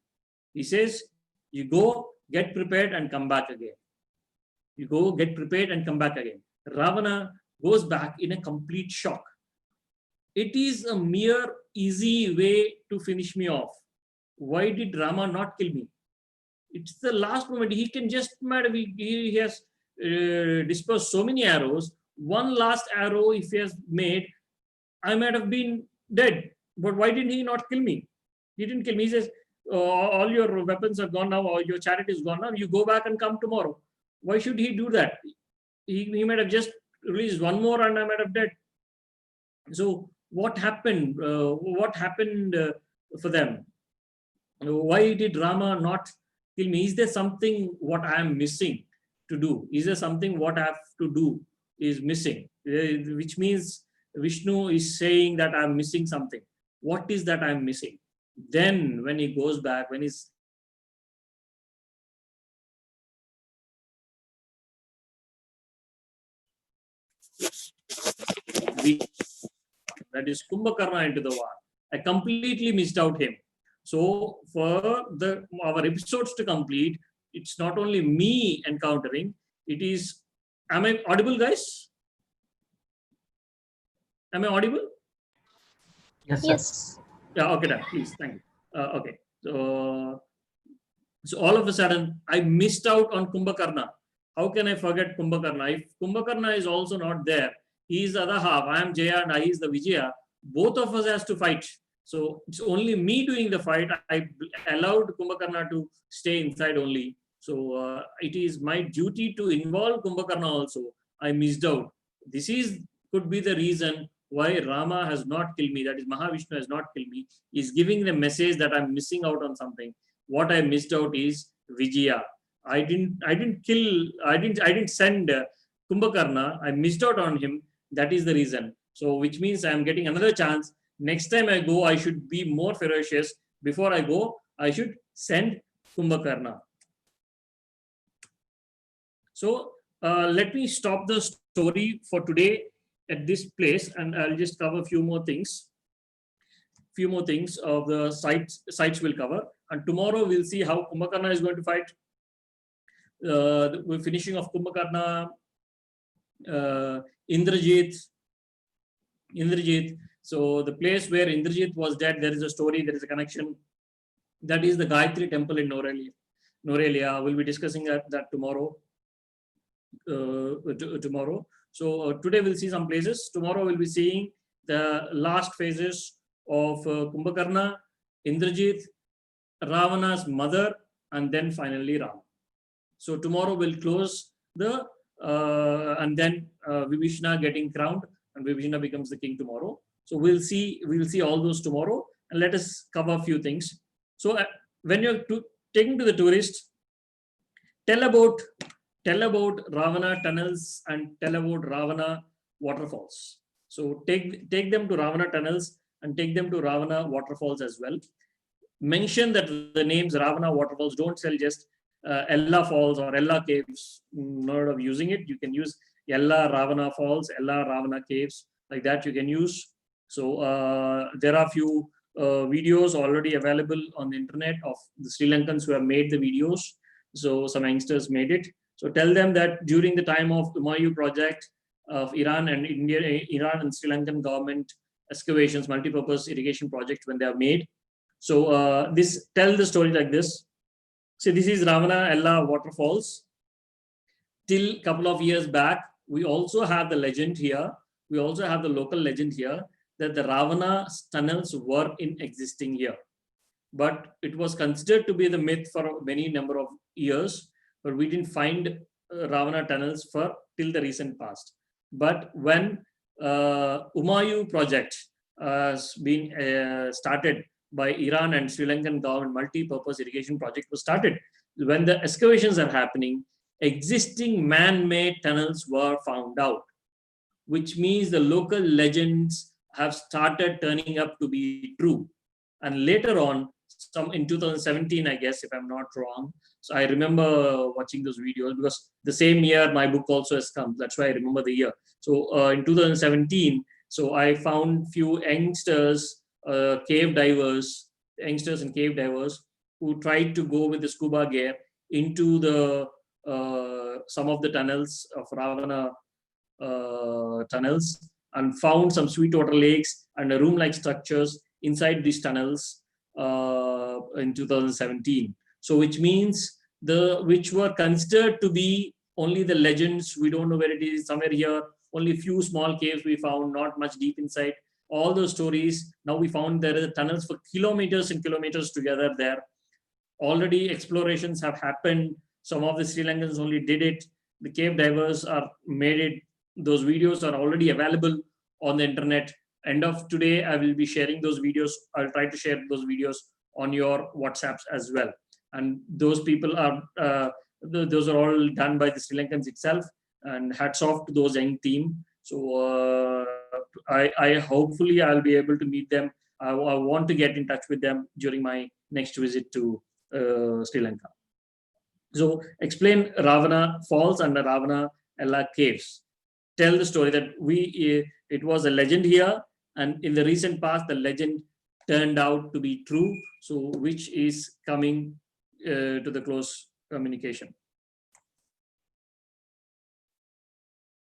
He says, you go, get prepared and come back again. You go, get prepared and come back again. Ravana goes back in a complete shock. It is a mere easy way to finish me off. Why did Rama not kill me? It's the last moment. He can just, he has dispersed so many arrows. One last arrow, if he has made, I might have been dead. But why didn't he not kill me? He didn't kill me. He says, all your weapons are gone now, or your chariot is gone now. You go back and come tomorrow. Why should he do that? He might have just released one more and I might have dead. So what happened? What happened for them? Why did Rama not kill me? Is there something what I am missing to do? Is there something what I have to do is missing? Which means Vishnu is saying that I'm missing something. What is that I'm missing? Then when he goes back, when he's that is Kumbhakarna into the war. I completely missed out him. So for our episodes to complete, it's not only me encountering, it is, am I audible, guys? Am I audible? Yes, sir. Yes. Yeah, okay, done. Please, thank you. Okay. So all of a sudden, I missed out on Kumbhakarna. How can I forget Kumbhakarna? If Kumbhakarna is also not there, he is the other half. I am Jaya and I is the Vijaya. Both of us has to fight. So it's only me doing the fight. I allowed Kumbhakarna to stay inside only. So it is my duty to involve Kumbhakarna also. I missed out. This could be the reason why Rama has not killed me. That is, Mahavishnu has not killed me. He's giving the message that I'm missing out on something. What I missed out is Vijaya. I didn't send Kumbhakarna. I missed out on him. That is the reason. So which means I'm getting another chance. Next time I go, I should be more ferocious. Before I go, I should send Kumbhakarna. So let me stop the story for today at this place, and I'll just cover a few more things. Few more things of the sites we'll cover, and tomorrow we'll see how Kumbhakarna is going to fight. We're finishing off Kumbhakarna, Indrajit. So the place where Indrajit was dead, there is a story, there is a connection. That is the Gayatri temple in Norelia. We'll be discussing that tomorrow. So today we'll see some places. Tomorrow we'll be seeing the last phases of Kumbhakarna, Indrajit, Ravana's mother, and then finally Rama. So tomorrow we'll close the and then Vibhishana getting crowned, and Vibhishana becomes the king tomorrow. So we'll see all those tomorrow, and let us cover a few things. So when you're taking to the tourists, tell about Ravana tunnels and tell about Ravana waterfalls. So take them to Ravana tunnels and take them to Ravana waterfalls as well. Mention that the names Ravana waterfalls. Don't sell just Ella Falls or Ella Caves. Not of using it. You can use Ella Ravana Falls, Ella Ravana Caves, like that you can use. So there are few videos already available on the internet of the Sri Lankans who have made the videos. So some youngsters made it. So tell them that during the time of the Humayun project of Iran and Sri Lankan government excavations, multi-purpose irrigation project when they are made. So tell the story like this. So this is Ravana Ella waterfalls. Till couple of years back, we also have the legend here. We also have the local legend here that the Ravana tunnels were in existing here. But it was considered to be the myth for many number of years, but we didn't find Ravana tunnels till the recent past. But when Humayun project has been started by Iran and Sri Lankan government, multi-purpose irrigation project was started. When the excavations are happening, existing man-made tunnels were found out, which means the local legends have started turning up to be true. And later on, some in 2017, I guess, if I'm not wrong. So I remember watching those videos because the same year my book also has come. That's why I remember the year. So in 2017, so I found few youngsters, cave divers, youngsters and cave divers who tried to go with the scuba gear into the some of the tunnels of Ravana tunnels, and found some sweetwater lakes and room-like structures inside these tunnels in 2017. So which means which were considered to be only the legends. We don't know where it is, somewhere here, only few small caves we found, not much deep inside. All those stories, now we found there are tunnels for kilometers and kilometers together there. Already explorations have happened. Some of the Sri Lankans only did it. The cave divers are made it. Those videos are already available on the internet. End of today, I will be sharing those videos. I'll try to share those videos on your WhatsApps as well. And those people are, those are all done by the Sri Lankans itself. And hats off to those young team. So I hopefully I'll be able to meet them. I want to get in touch with them during my next visit to Sri Lanka. So explain Ravana Falls and the Ravana Ella caves. Tell the story that it was a legend here, and in the recent past the legend turned out to be true. So which is coming to the close communication.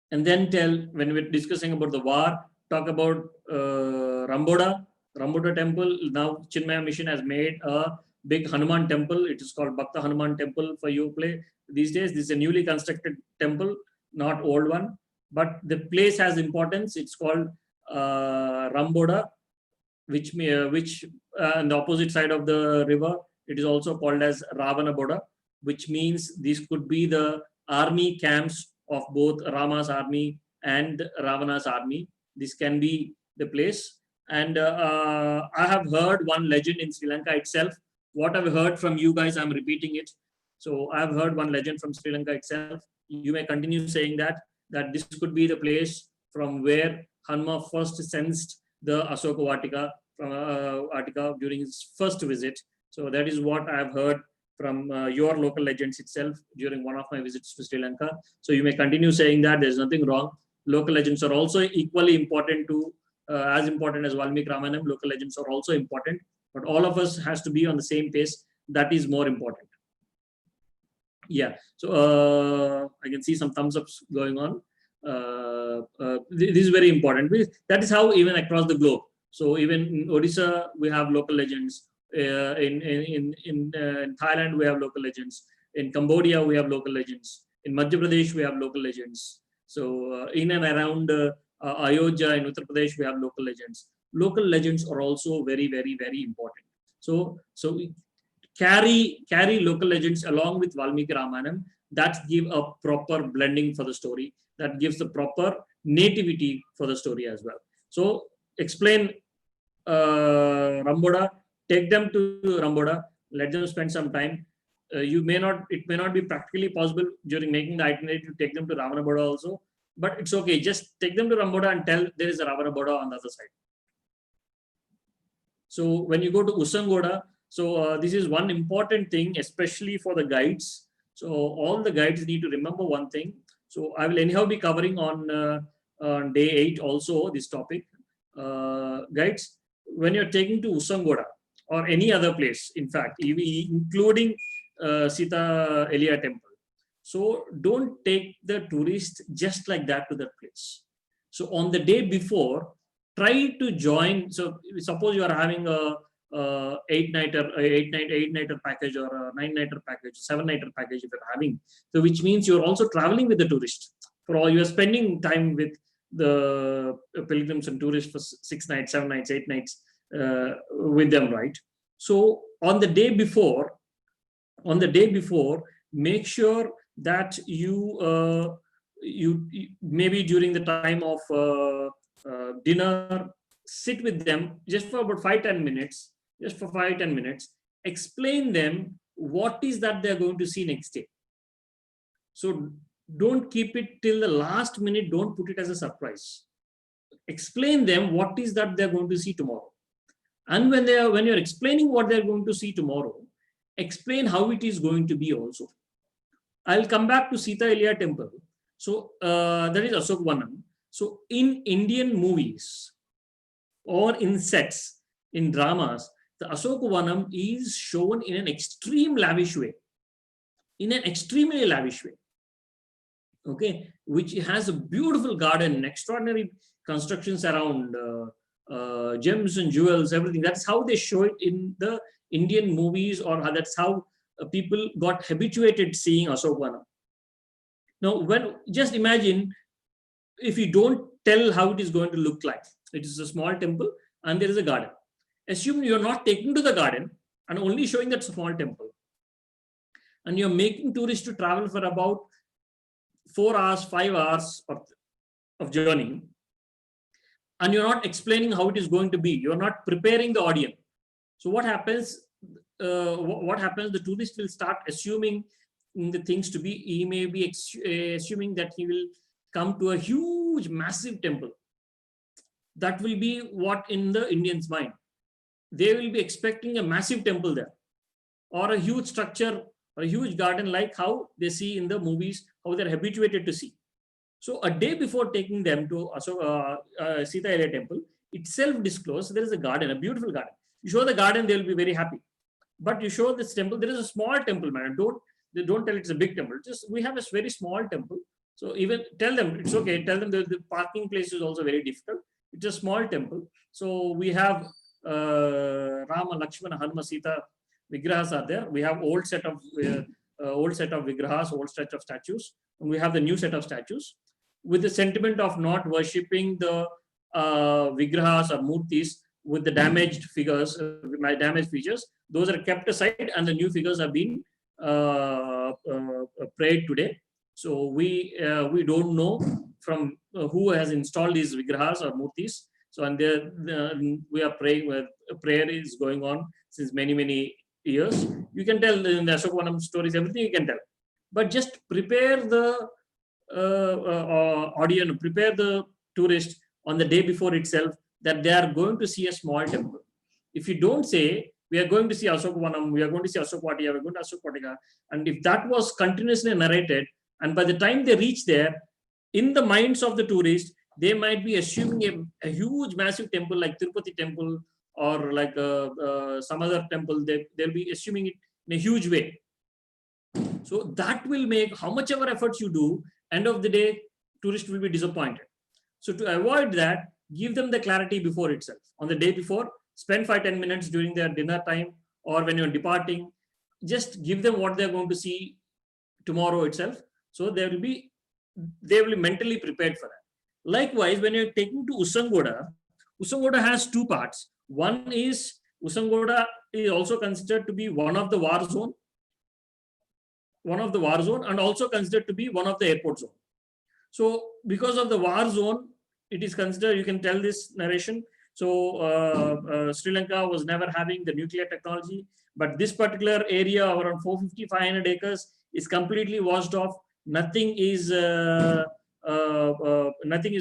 And then when we're discussing about the war, talk about Ramboda temple. Now Chinmaya Mission has made a big Hanuman temple. It is called Bhakta Hanuman temple for you play these days. This is a newly constructed temple, not old one, but the place has importance. It's called Ramboda, which on the opposite side of the river, it is also called as Ravanaboda, which means these could be the army camps of both Rama's army and Ravana's army. This can be the place. And I have heard one legend in Sri Lanka itself. What I've heard from you guys, I'm repeating it. So I've heard one legend from Sri Lanka itself. You may continue saying that this could be the place from where Hanuma first sensed the Asoka Vatika from Attika during his first visit. So that is what I have heard from your local legends itself during one of my visits to Sri Lanka. So you may continue saying that. There's nothing wrong. Local legends are also equally important to, as important as Valmiki Ramayana. Local legends are also important, but all of us has to be on the same pace. That is more important. Yeah. So I can see some thumbs ups going on. This is very important. That is how even across the globe. So even in Odisha, we have local legends. In Thailand, we have local legends. In Cambodia, we have local legends. In Madhya Pradesh, we have local legends. So in and around Ayodhya in Uttar Pradesh, we have local legends. Local legends are also very, very, very important. So carry local legends along with Valmiki Ramayana. That give a proper blending for the story. That gives the proper nativity for the story as well. So explain Ramboda. Take them to Ramboda. Let them spend some time. It may not be practically possible during making the itinerary to take them to Ravanaboda also, but it's okay. Just take them to Ramboda and tell there is a Ravanaboda on the other side. So when you go to Usangoda, so this is one important thing, especially for the guides. So all the guides need to remember one thing. So I will anyhow be covering on day 8 also this topic. Guides, when you're taking to Usangoda or any other place, in fact, including Sita Elia temple. So don't take the tourist just like that to that place. So on the day before, try to join. So suppose you are having a 8-nighter package or a 9-nighter package, 7-nighter package if you're having. So which means you're also traveling with the tourist. For all, you're spending time with the pilgrims and tourists for 6 nights, 7 nights, 8 nights with them, right? So on the day before, make sure that you maybe during the time of dinner, sit with them just for about 5-10 minutes, explain them what is that they're going to see next day. So don't keep it till the last minute. Don't put it as a surprise. explain them what is that they're going to see tomorrow. And when you're explaining what they're going to see tomorrow, explain how it is going to be also. I'll come back to Sita Ilya temple. So that is Ashok Vanam. So in Indian movies or in sets, in dramas, the Ashok Vanam is shown in an extreme lavish way. In an extremely lavish way. Okay, which has a beautiful garden, extraordinary constructions around, gems and jewels, everything. That's how they show it in the Indian movies, or that's how people got habituated seeing Ashok Vanam. Now, just imagine if you don't tell how it is going to look like. It is a small temple and there is a garden. Assume you're not taking to the garden and only showing that small temple. And you're making tourists to travel for about 4 hours, 5 hours of journey. And you're not explaining how it is going to be. You're not preparing the audience. So what happens? The tourist will start assuming the things to be. He may be assuming that he will come to a huge, massive temple. That will be what in the Indians' mind. They will be expecting a massive temple there, or a huge structure, or a huge garden, like how they see in the movies, how they're habituated to see. So a day before taking them to Sita Ilya temple, itself disclosed there is a garden, a beautiful garden. You show the garden, they'll be very happy. But you show this temple, there is a small temple, man. Don't tell it's a big temple. Just we have a very small temple. So even tell them it's okay. Tell them the parking place is also very difficult. It's a small temple. So we have Rama, Lakshmana, Hanuma, Sita Vigrahas are there. We have old set of Vigrahas, old set of statues. And we have the new set of statues with the sentiment of not worshipping the Vigrahas or Murtis with the damaged figures, my damaged features. Those are kept aside and the new figures have been prayed today. So we don't know from who has installed these Vigrahas or Murtis. So and we are praying, prayer is going on since many years. You can tell in the Ashok Vanam stories, everything you can tell. But just prepare the audience, prepare the tourist on the day before itself that they are going to see a small temple. If you don't say, we are going to see Ashok Vanam, we are going to see Ashok Vatia, we are going to Ashok Vatika, and if that was continuously narrated, and by the time they reach there, in the minds of the tourist, they might be assuming a huge, massive temple like Tirupati temple or like some other temple. They'll be assuming it in a huge way. So that will make how much ever efforts you do, end of the day, tourist will be disappointed. So to avoid that, give them the clarity before itself. On the day before, spend 5-10 minutes during their dinner time or when you're departing. Just give them what they're going to see tomorrow itself. So they will be mentally prepared for that. Likewise, when you're taking to Usangoda has two parts. One is Usangoda is also considered to be one of the war zone, and also considered to be one of the airport zone. So because of the war zone, it is considered, you can tell this narration. So Sri Lanka was never having the nuclear technology, but this particular area around 450-500 acres is completely washed off. Nothing is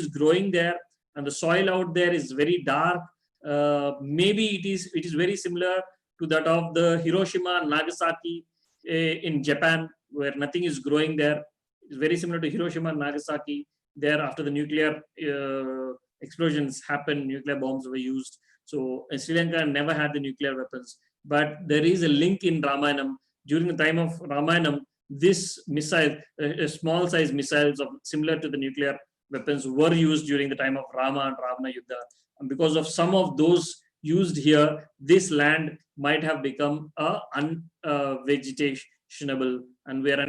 growing there, and the soil out there is very dark. Maybe it is very similar to that of the Hiroshima and Nagasaki in Japan, where nothing is growing there. It's very similar to Hiroshima and Nagasaki. There, after the nuclear explosions happened, nuclear bombs were used. So Sri Lanka never had the nuclear weapons, but there is a link in Ramayanam. During the time of Ramayanam, this missile, small size missiles similar to the nuclear weapons were used during the time of Rama and Ravana Yuddha. And because of some of those used here, this land might have become unvegetationable, and we are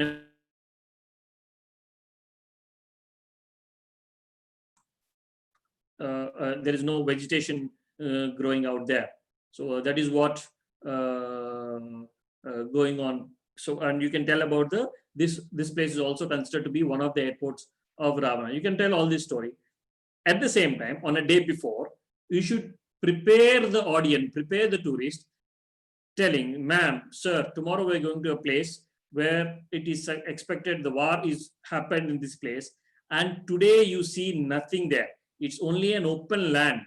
there is no vegetation growing out there. So that is what going on. So, and you can tell about this place is also considered to be one of the airports of Ravana. You can tell all this story. At the same time, on a day before, you should prepare the audience, prepare the tourist, telling, ma'am, sir, tomorrow we're going to a place where it is expected the war is happened in this place, and today you see nothing there. It's only an open land.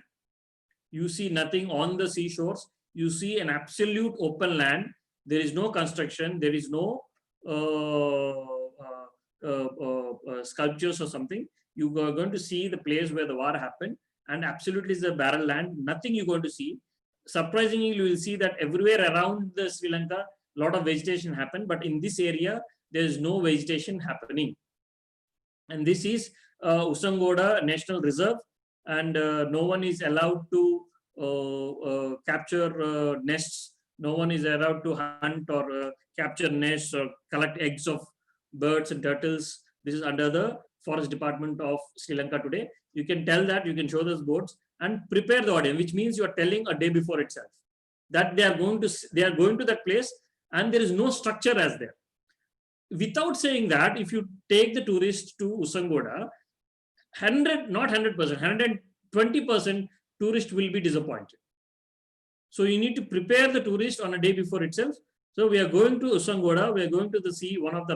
You see nothing on the seashores. You see an absolute open land. There is no construction. There is no sculptures or something. You are going to see the place where the war happened, and absolutely is a barren land. Nothing you're going to see. Surprisingly, you will see that everywhere around the Sri Lanka, a lot of vegetation happened, but in this area, there is no vegetation happening. And this is Usangoda National Reserve, and no one is allowed to capture nests. No one is allowed to hunt or capture nests or collect eggs of birds and turtles. This is under the Forest Department of Sri Lanka today. You can tell that, you can show those boards and prepare the audience, which means you are telling a day before itself that they are going to that place, and there is no structure as there. Without saying that, if you take the tourists to Usangoda, 120% tourist will be disappointed. So you need to prepare the tourist on a day before itself. So we are going to Usangoda, we are going to see one of the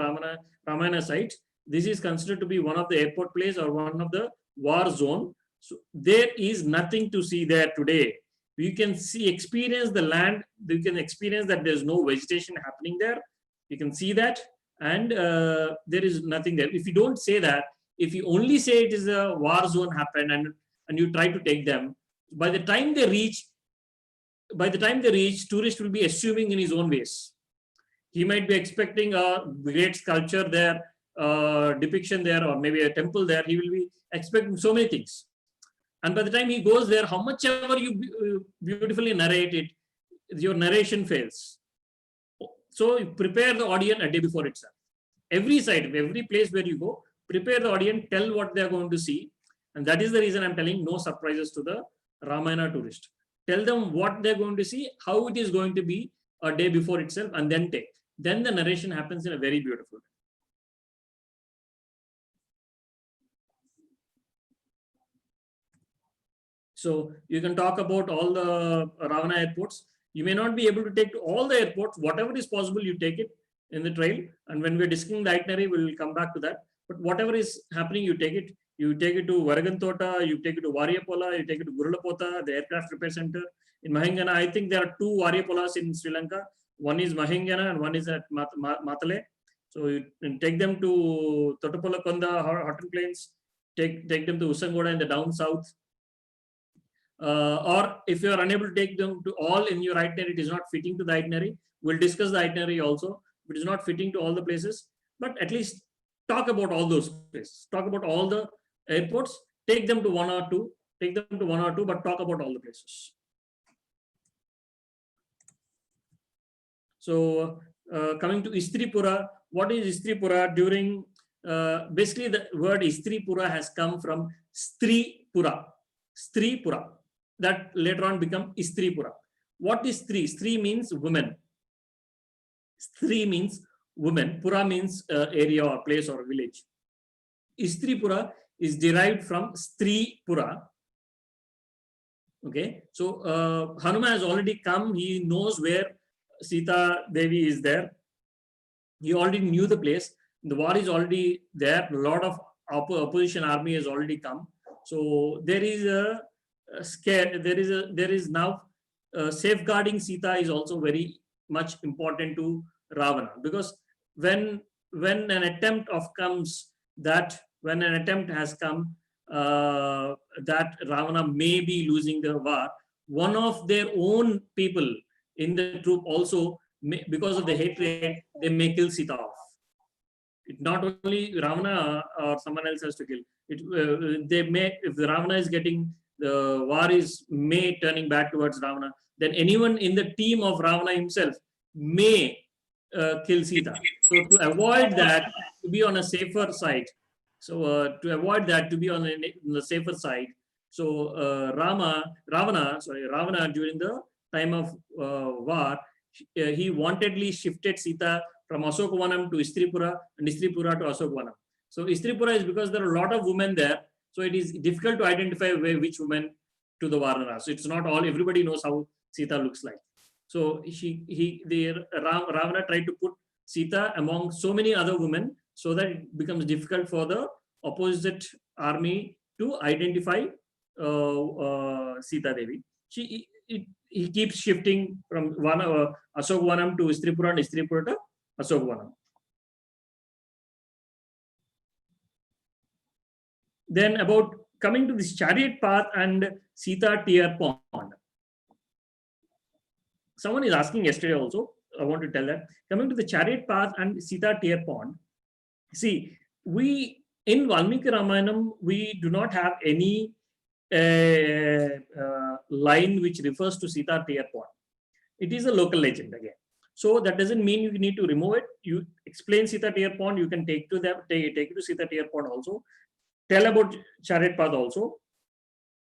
Ramayana sites. This is considered to be one of the airport place or one of the war zone. So there is nothing to see there today. You can experience the land. You can experience that there's no vegetation happening there. You can see that, and there is nothing there. If you don't say that, if you only say it is a war zone happened and you try to take them, by the time they reach, tourist will be assuming in his own ways. He might be expecting a great sculpture there, depiction there, or maybe a temple there. He will be expecting so many things. And by the time he goes there, how much ever you beautifully narrate it, your narration fails. So you prepare the audience a day before itself. Every site, every place where you go, prepare the audience, tell what they are going to see. And that is the reason I'm telling no surprises to the Ramayana tourist. Tell them what they're going to see, how it is going to be a day before itself, and then take. Then the narration happens in a very beautiful way. So you can talk about all the Ravana airports. You may not be able to take to all the airports. Whatever is possible, you take it in the trail. And when we're discussing the itinerary, we'll come back to that. But whatever is happening, you take it. You take it to Varagantota, you take it to Variapola, you take it to Gurulapota, the aircraft repair center. In Mahingana, I think there are 2 Variapolas in Sri Lanka. One is Mahingana and one is at Matale. So you can take them to Totopola Konda, Hotton Plains, take them to Usangoda in the down south. Or if you are unable to take them to all in your itinerary, it is not fitting to the itinerary. We'll discuss the itinerary also. If it is not fitting to all the places, but at least talk about all those places. Talk about all the airports. Take them to one or two, but talk about all the places. So coming to Istripura, what is Istripura? During basically the word Istripura has come from Stripura, that later on become Istripura. What is Stri? Stri means women. Stri means women. Pura means area or place or village. Istripura is derived from Stripura. Okay, so Hanuman has already come. He knows where Sita Devi is there. He already knew the place. The war is already there. A lot of opposition army has already come. So there is a scare. There is now safeguarding Sita is also very much important to Ravana, because when an attempt has come that Ravana may be losing the war, one of their own people in the troop also, because of the hatred, they may kill Sita off. It not only Ravana or someone else has to kill. They may, if the Ravana is getting, the war is may turning back towards Ravana, then anyone in the team of Ravana himself may kill Sita. So to avoid that, to be on a safer side. So to avoid that, to be on the safer side. So Ravana during the time of war, he wantedly shifted Sita from Asokvanam to Istripura and Istripura to Asokvanam. So Istripura is because there are a lot of women there. So it is difficult to identify which woman to the Varnara. So it's not all, everybody knows how Sita looks like. So Ravana tried to put Sita among so many other women so that it becomes difficult for the opposite army to identify Sita Devi. He keeps shifting from one Ashokvanam to Istripura and Istripura to Ashokvanam. Then about coming to this chariot path and Sita Tear Pond. Someone is asking yesterday also. I want to tell that coming to the chariot path and Sita Tear Pond. See, we in Valmiki Ramayanam we do not have any line which refers to Sita Tear Pond. It is a local legend again. So that doesn't mean you need to remove it. You explain Sita Tear Pond. You can take to them, take it to Sita Tear Pond also. Tell about chariot path also.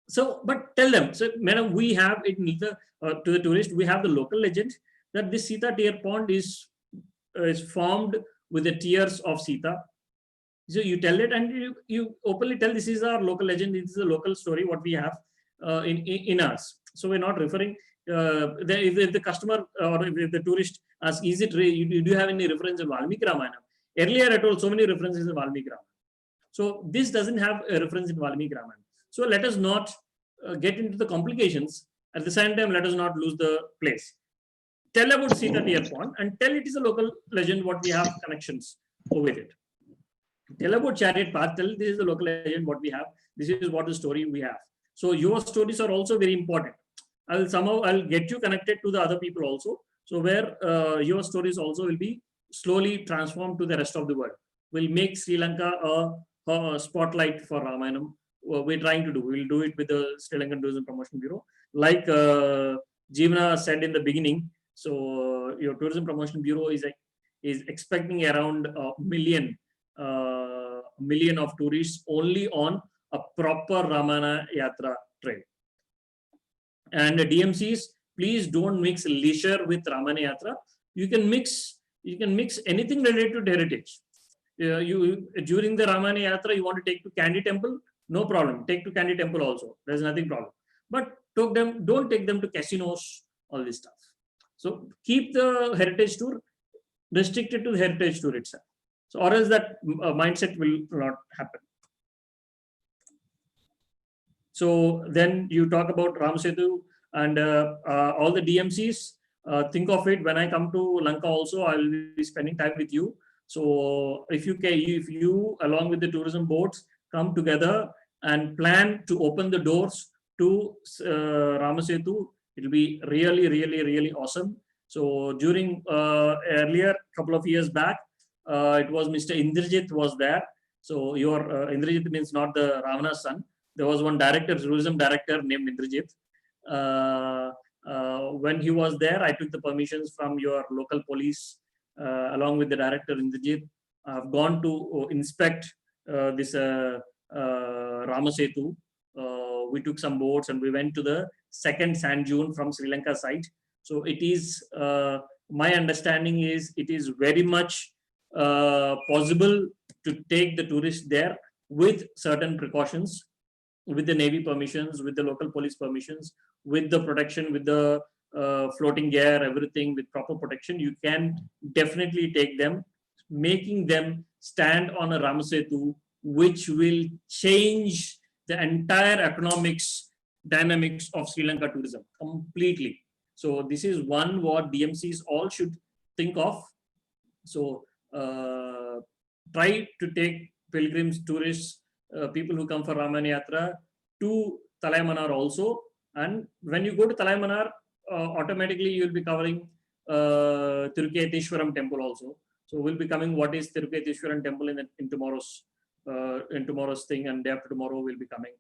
So, but tell them. So, madam, we have it to the tourist. We have the local legend that this Sita Tear Pond is formed with the tears of Sita. So you tell it and you openly tell this is our local legend. This is a local story what we have in us. So we're not referring. If the customer or if the tourist asks, is it do you have any reference in Valmiki Ramayana? Earlier I told so many references in Valmiki Ramayana. So this doesn't have a reference in Valmiki Ramayana. So let us not get into the complications. At the same time, let us not lose the place. Tell about Sita Tear Pond and tell it is a local legend what we have connections with it. Tell about chariot path. Tell this is the local legend what we have. This is what the story we have. So your stories are also very important. I'll get you connected to the other people also. So where your stories also will be slowly transformed to the rest of the world. We'll make Sri Lanka a spotlight for Ramayanam. We're trying to do. We'll do it with the Sri Lankan Tourism Promotion Bureau. Like Jeevana said in the beginning. So your Tourism Promotion Bureau is expecting around a million of tourists only on a proper Ramayana Yatra trail. And DMCs, please don't mix leisure with Ramayana Yatra. You can mix anything related to heritage. During the Ramayana Yatra, you want to take to Candy Temple, no problem. Take to Candy Temple also. There's nothing problem. But don't take them to casinos, all this stuff. So keep the heritage tour restricted to the heritage tour itself. So or else that mindset will not happen. So then you talk about Ram Setu and all the DMCs. Think of it when I come to Lanka also, I will be spending time with you. So if you along with the tourism boards come together and plan to open the doors to Ramasetu, it will be really, really, really awesome. So during earlier couple of years back, it was Mr. Indrajit was there. So your Indrajit means not the Ravana's son. There was one tourism director named Indrajit. When he was there, I took the permissions from your local police along with the director Indrajit. I've gone to inspect this Ramasetu. We took some boats and we went to the second sand dune from Sri Lanka side. So it is, my understanding is it is very much possible to take the tourists there with certain precautions, with the Navy permissions, with the local police permissions, with the protection, with the floating gear, everything with proper protection. You can definitely take them, making them stand on a Ramasetu, which will change the entire economics dynamics of Sri Lanka tourism completely. So this is one what DMCs all should think of. So try to take pilgrims, tourists, people who come for Ramayana Yatra to Talaimanar also. And when you go to Talaimanar, automatically you will be covering Tiruketeshwaram temple also. So we'll be coming what is Tiruketeshwaram temple in tomorrow's thing, and day after tomorrow we'll be coming.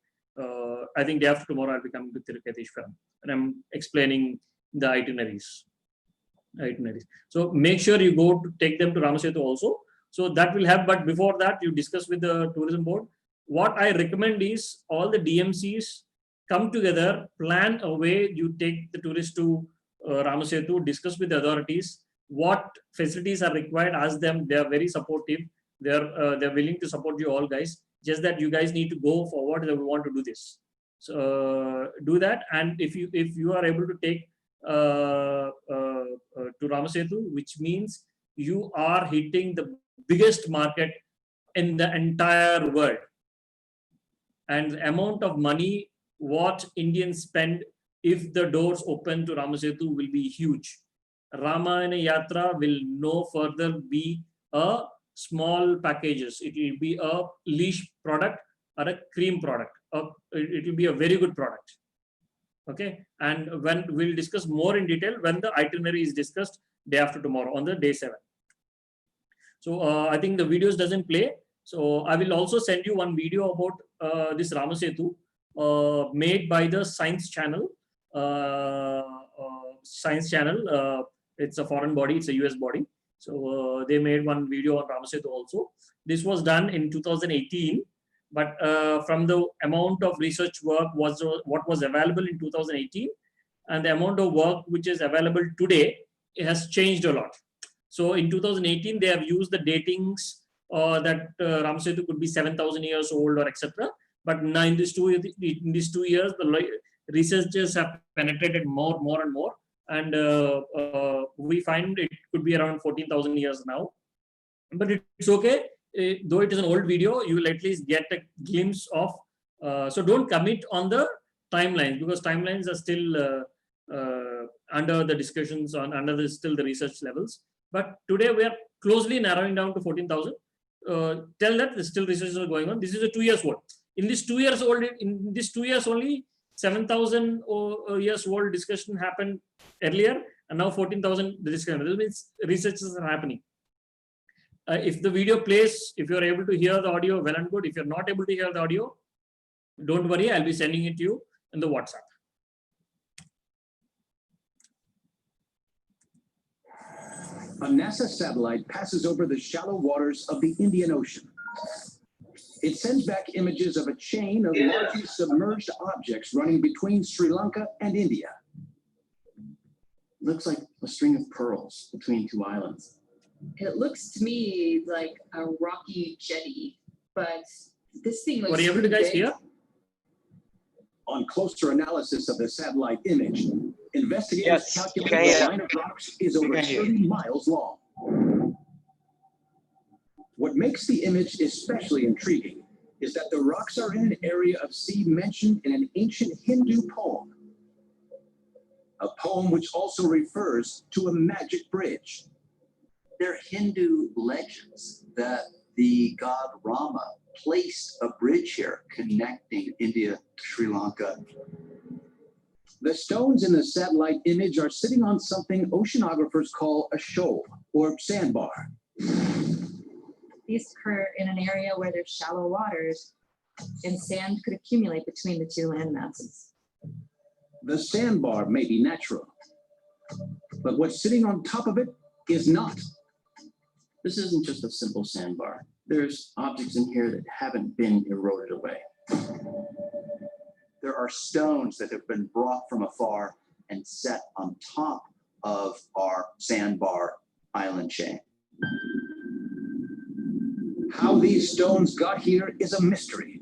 I think day after tomorrow I'll be coming to Tiruketeshwaram, and I'm explaining the itineraries. So make sure you go to take them to Ramasetu also. So that will help. But before that, you discuss with the tourism board. What I recommend is all the DMCs come together, plan a way you take the tourists to Ramasetu, discuss with the authorities what facilities are required. Ask them; they are very supportive. They're willing to support you all guys. Just that you guys need to go forward. That we want to do this. So do that, and if you are able to take to Ramasetu, which means you are hitting the biggest market in the entire world, and the amount of money what Indians spend if the doors open to Ramasetu will be huge. Ramayana Yatra will no further be a small packages. It will be a leash product or a cream product. It will be a very good product. Okay, and when we'll discuss more in detail when the itinerary is discussed day after tomorrow on the day 7. So I think the videos doesn't play. So I will also send you one video about this Ramasetu made by the Science Channel. Science Channel. It's a foreign body. It's a US body. So they made one video on Ramasetu also. This was done in 2018. But from the amount of research work was what was available in 2018 and the amount of work which is available today, it has changed a lot. So in 2018, they have used the datings that Ramasetu could be 7,000 years old or etc. But now in these 2 years, the researchers have penetrated more and more. And we find it could be around 14,000 years now. But it's okay. Though it is an old video, you will at least get a glimpse of. So don't commit on the timelines because timelines are still under the discussions on still the research levels. But today we are closely narrowing down to 14,000. Tell that the still research is going on. This is a 2 years old. In this 2 years old, in this 2 years only 7,000 years old discussion happened earlier, and now 14,000 the discussion. This means researches are happening. If the video plays, if you're able to hear the audio, well and good. If you're not able to hear the audio, don't worry, I'll be sending it to you in the WhatsApp. A NASA satellite passes over the shallow waters of the Indian Ocean. It sends back images of a chain of largely submerged objects running between Sri Lanka and India. Looks like a string of pearls between two islands. It looks to me like a rocky jetty, but this thing looks. Were you able to guys hear? On closer analysis of the satellite image, investigators calculate the line of rocks is over 30 miles long. What makes the image especially intriguing is that the rocks are in an area of sea mentioned in an ancient Hindu poem. A poem which also refers to a magic bridge. They're Hindu legends that the god Rama placed a bridge here connecting India to Sri Lanka. The stones in the satellite image are sitting on something oceanographers call a shoal or sandbar. These occur in an area where there's shallow waters and sand could accumulate between the two land masses. The sandbar may be natural, but what's sitting on top of it is not. This isn't just a simple sandbar. There's objects in here that haven't been eroded away. There are stones that have been brought from afar and set on top of our sandbar island chain. How these stones got here is a mystery.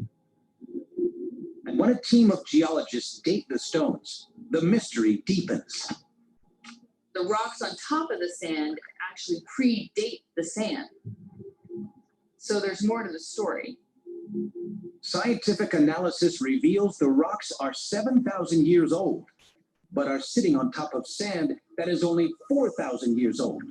And when a team of geologists date the stones, the mystery deepens. The rocks on top of the sand actually predate the sand. So there's more to the story. Scientific analysis reveals the rocks are 7,000 years old, but are sitting on top of sand that is only 4,000 years old.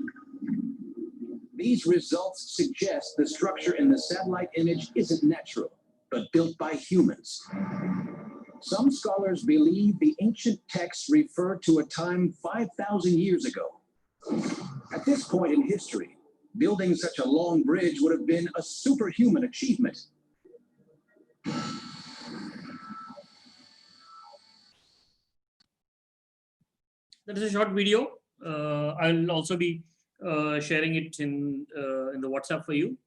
These results suggest the structure in the satellite image isn't natural, but built by humans. Some scholars believe the ancient texts refer to a time 5,000 years ago. At this point in history, building such a long bridge would have been a superhuman achievement. That is a short video. I'll also be sharing it in the WhatsApp for you.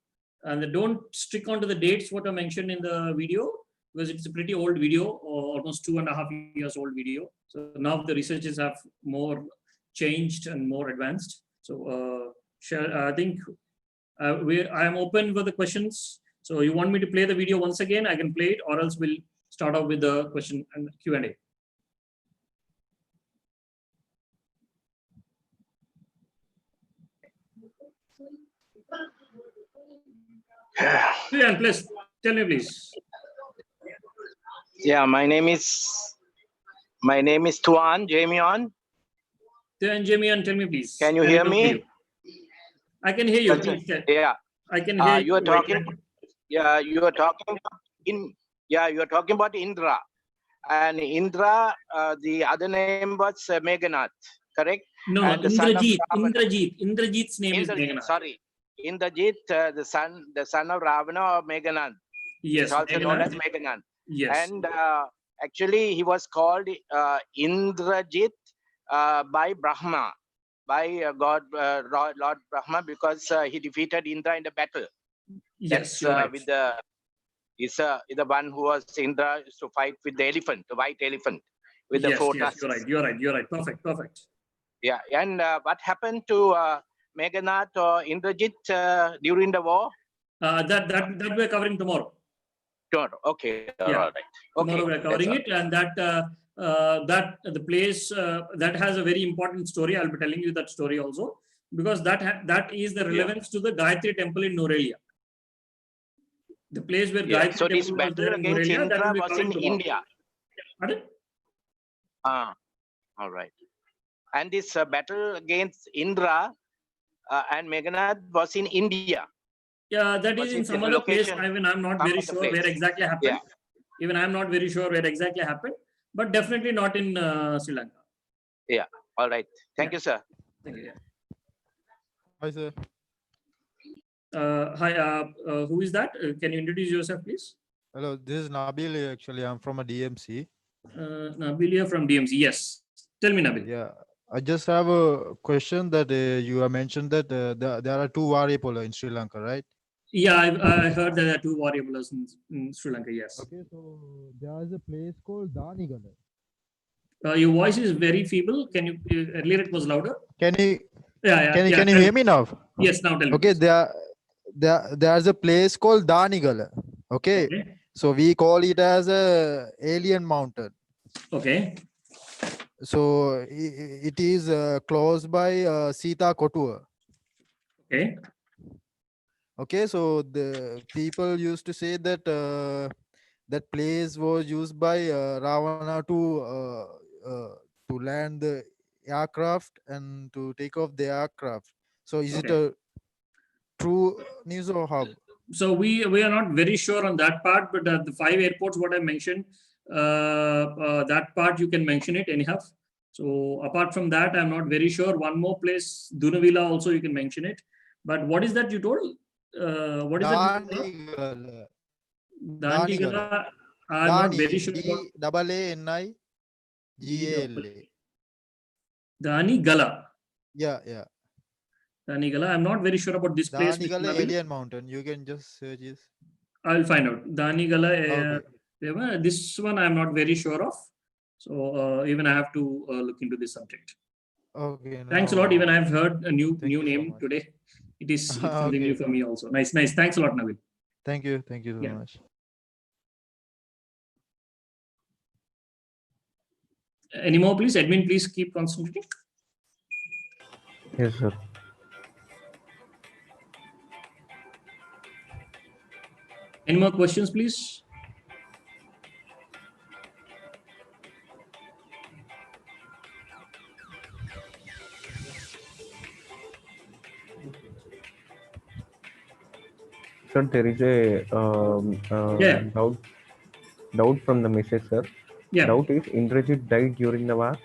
And don't stick onto the dates what are mentioned in the video because it's a pretty old video, almost 2.5 years old video. So now the researchers have more changed and more advanced. So I think I am open for the questions. So you want me to play the video once again? I can play it, or else we'll start off with the question and Q&A. Yeah, please tell me, please. Yeah, my name is Tuan Jamion. Then Jamie, and tell me please. Can you hear talk to me? you? I can hear you. Culture. Please, tell. Yeah. I can hear You are you. talking. Yeah, you are talking you are talking about Indra, and Indra. The other name was Meghanath, correct? No, And the son of Indrajit. Ravana. Indrajit's name is Meghanath. Sorry, Indrajit, the son of Ravana or Meghanath. Yes, It's also known as Meghanath. Yes. And actually, he was called Indrajit by Brahma, by God, Lord Brahma, because he defeated Indra in the battle. Yes, That's you're right. with the one who was Indra is to fight with the elephant, the white elephant, with the four tusks. You're right. Perfect. Yeah, and what happened to Meghanath or Indrajit during the war? That we're covering tomorrow. Tomorrow. Okay. Yeah. All right. Okay. Tomorrow we're covering it, and that the place that has a very important story. I'll be telling you that story also, because that is the relevance to the Gayatri temple in Norelia. The place where Yeah. Gayatri So this temple was battle there in against Norelia, that Indra will be was covering in tomorrow. India. Pardon? All right. And this battle against Indra and Meghanath was in India. Yeah, that is Was in it some the other place. location? Even I'm not Some very other sure where place. exactly happened. Yeah. Even I'm not very sure where exactly happened, but definitely not in Sri Lanka. Yeah. All right. Thank you, sir. Thank you. Hi, sir. Hi, who is that? Can you introduce yourself, please? Hello, this is Nabil. Actually, I'm from a DMC. Nabil from DMC. Yes. Tell me, Nabil. Yeah, I just have a question that you have mentioned that there are two variables in Sri Lanka, right? Yeah, I heard that there are two variables in Sri Lanka. Yes. Okay, so there is a place called Danigala. Your voice is very feeble. Can you? Earlier it was louder. Can you Yeah. can you hear me now? Yes. Now tell me. Okay, there's a place called Danigala. Okay, so we call it as a alien mountain. Okay. So it is close by Sita Kotua. Okay. Okay, so the people used to say that that place was used by Ravana to land the aircraft and to take off the aircraft. So is it a true news or how? So we are not very sure on that part, but the 5 airports what I mentioned, that part you can mention it anyhow. So apart from that, I'm not very sure. One more place, Dunavila, also you can mention it. But what is that you told? What is that? Dandigala. I'm not very sure. Danigala. Danigala. Yeah. Danigala. I'm not very sure about this place. Danigala alien mountain. You can just search this. I'll find out. Danigala. Okay. This one I'm not very sure of. So even I have to look into this subject. Okay. Thanks a lot. Even I've heard a new name today. It's something new for me also. Nice. Thanks a lot, Nabil. Thank you so much. Any more, please? Admin, please keep concentrating. Yes, sir. Any more questions, please? Sir, there is a doubt from the message, sir. Yeah. Doubt is Indrajit died during the war.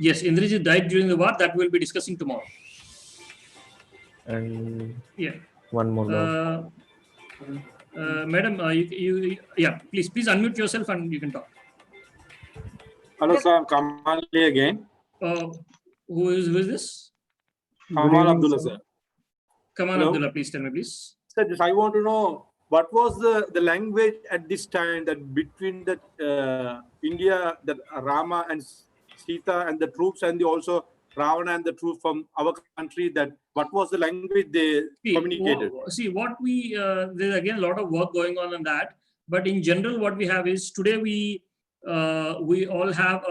Yes, Indrajit died during the war. That we'll be discussing tomorrow. And yeah, one more doubt. Madam, please unmute yourself and you can talk. Hello, sir. I'm Kamali again. Who is this? Kamal Abdullah, sir. Kamal Abdullah, please tell me, please. Sir, I want to know what was the language at this time that between the India, that Rama and Sita and the troops, and also Ravana and the troops from our country, that what was the language they communicated? There's again a lot of work going on that, but in general what we have is today we all have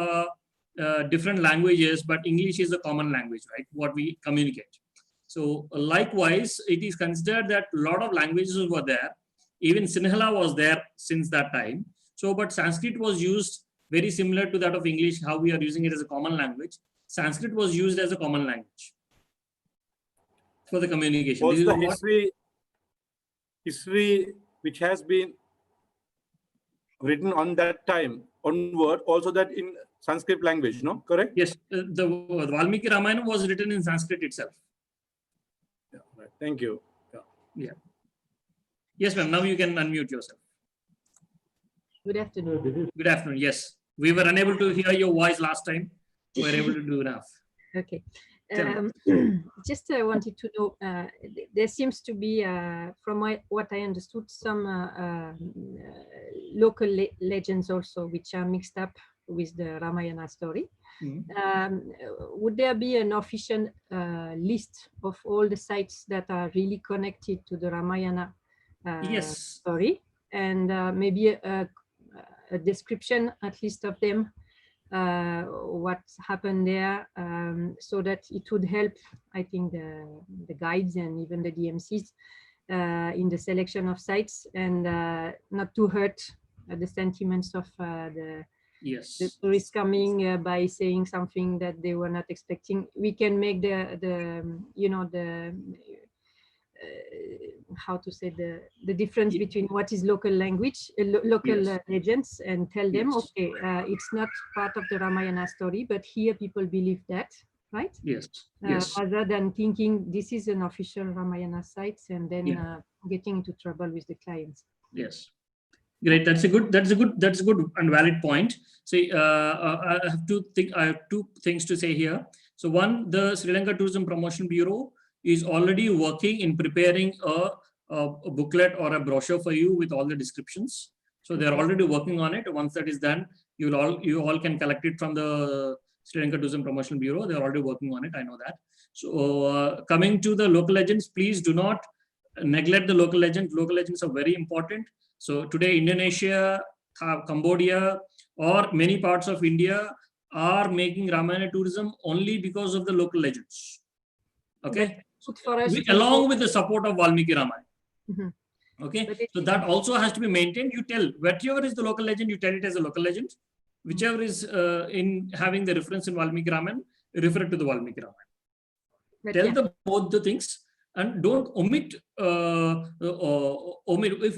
different languages, but English is a common language, right? What we communicate. So likewise, it is considered that a lot of languages were there. Even Sinhala was there since that time. So, but Sanskrit was used very similar to that of English, how we are using it as a common language. Sanskrit was used as a common language for the communication. Was This is the what, history which has been written on that time onward, also that in Sanskrit language, no? Correct? yes, the Valmiki Ramayana was written in Sanskrit itself. Yeah, right. Thank you. Yeah. Yes, ma'am. Now you can unmute yourself. Good afternoon. Good afternoon. Yes, we were unable to hear your voice last time. We were able to do enough. Okay. Tell Just wanted to know, there seems to be, from what I understood, some local legends also, which are mixed up with the Ramayana story. Would there be an official list of all the sites that are really connected to the Ramayana Yes. story, and maybe a description at least of them, what happened there, so that it would help, I think, the guides and even the DMCs in the selection of sites, and not to hurt the sentiments of the tourists coming by saying something that they were not expecting. We can make the how to say, the difference between what is local language, local legends, and tell them, okay, it's not part of the Ramayana story, but here people believe that, right? Yes. Rather than thinking this is an official Ramayana site and then getting into trouble with the clients. Yes. Great. That's a good and valid point. See, I have two things to say here. So one, the Sri Lanka Tourism Promotion Bureau is already working in preparing a booklet or a brochure for you with all the descriptions. So they're already working on it. Once that is done, you all can collect it from the Sri Lanka Tourism Promotion Bureau. They're already working on it. I know that. So coming to the local legends, please do not neglect the local legends. Local legends are very important. So today, Indonesia, Cambodia, or many parts of India are making Ramayana tourism only because of the local legends. Okay, along with the support of Valmiki Ramayana. Okay, so that also has to be maintained. You tell whatever is the local legend, you tell it as a local legend. Whichever is in having the reference in Valmiki Ramayana, refer to the Valmiki Ramayana. Tell both the things. And don't omit.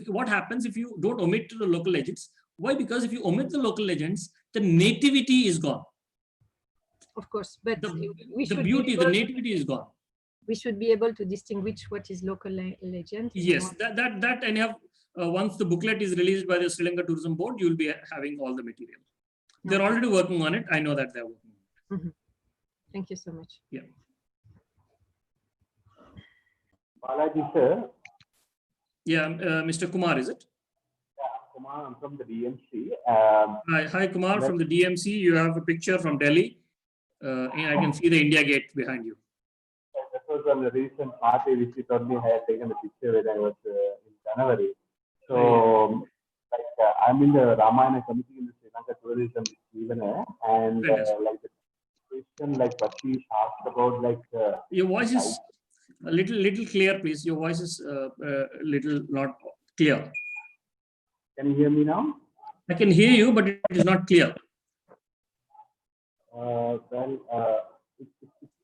What happens if you don't omit the local legends? Why? Because if you omit the local legends, the nativity is gone. Of course, but the beauty, the nativity is gone. We should be able to distinguish what is local legend. Yes, that and have once the booklet is released by the Sri Lanka Tourism Board, you will be having all the material. They're already working on it. I know that they're working on it. Thank you so much. Yeah. Balaji sir. Yeah, Mr. Kumar, is it? Yeah, Kumar, I'm from the DMC. Hi, Kumar from the DMC. You have a picture from Delhi. I can see the India Gate behind you. That was on the recent party which you told me I had taken a picture when I was in January. So, I'm in the Ramayana committee in the Sri Lanka tourism even, and like the question what he asked about your voice is a little clear, please. Your voice is little not clear. Can you hear me now? I can hear you, but it is not clear.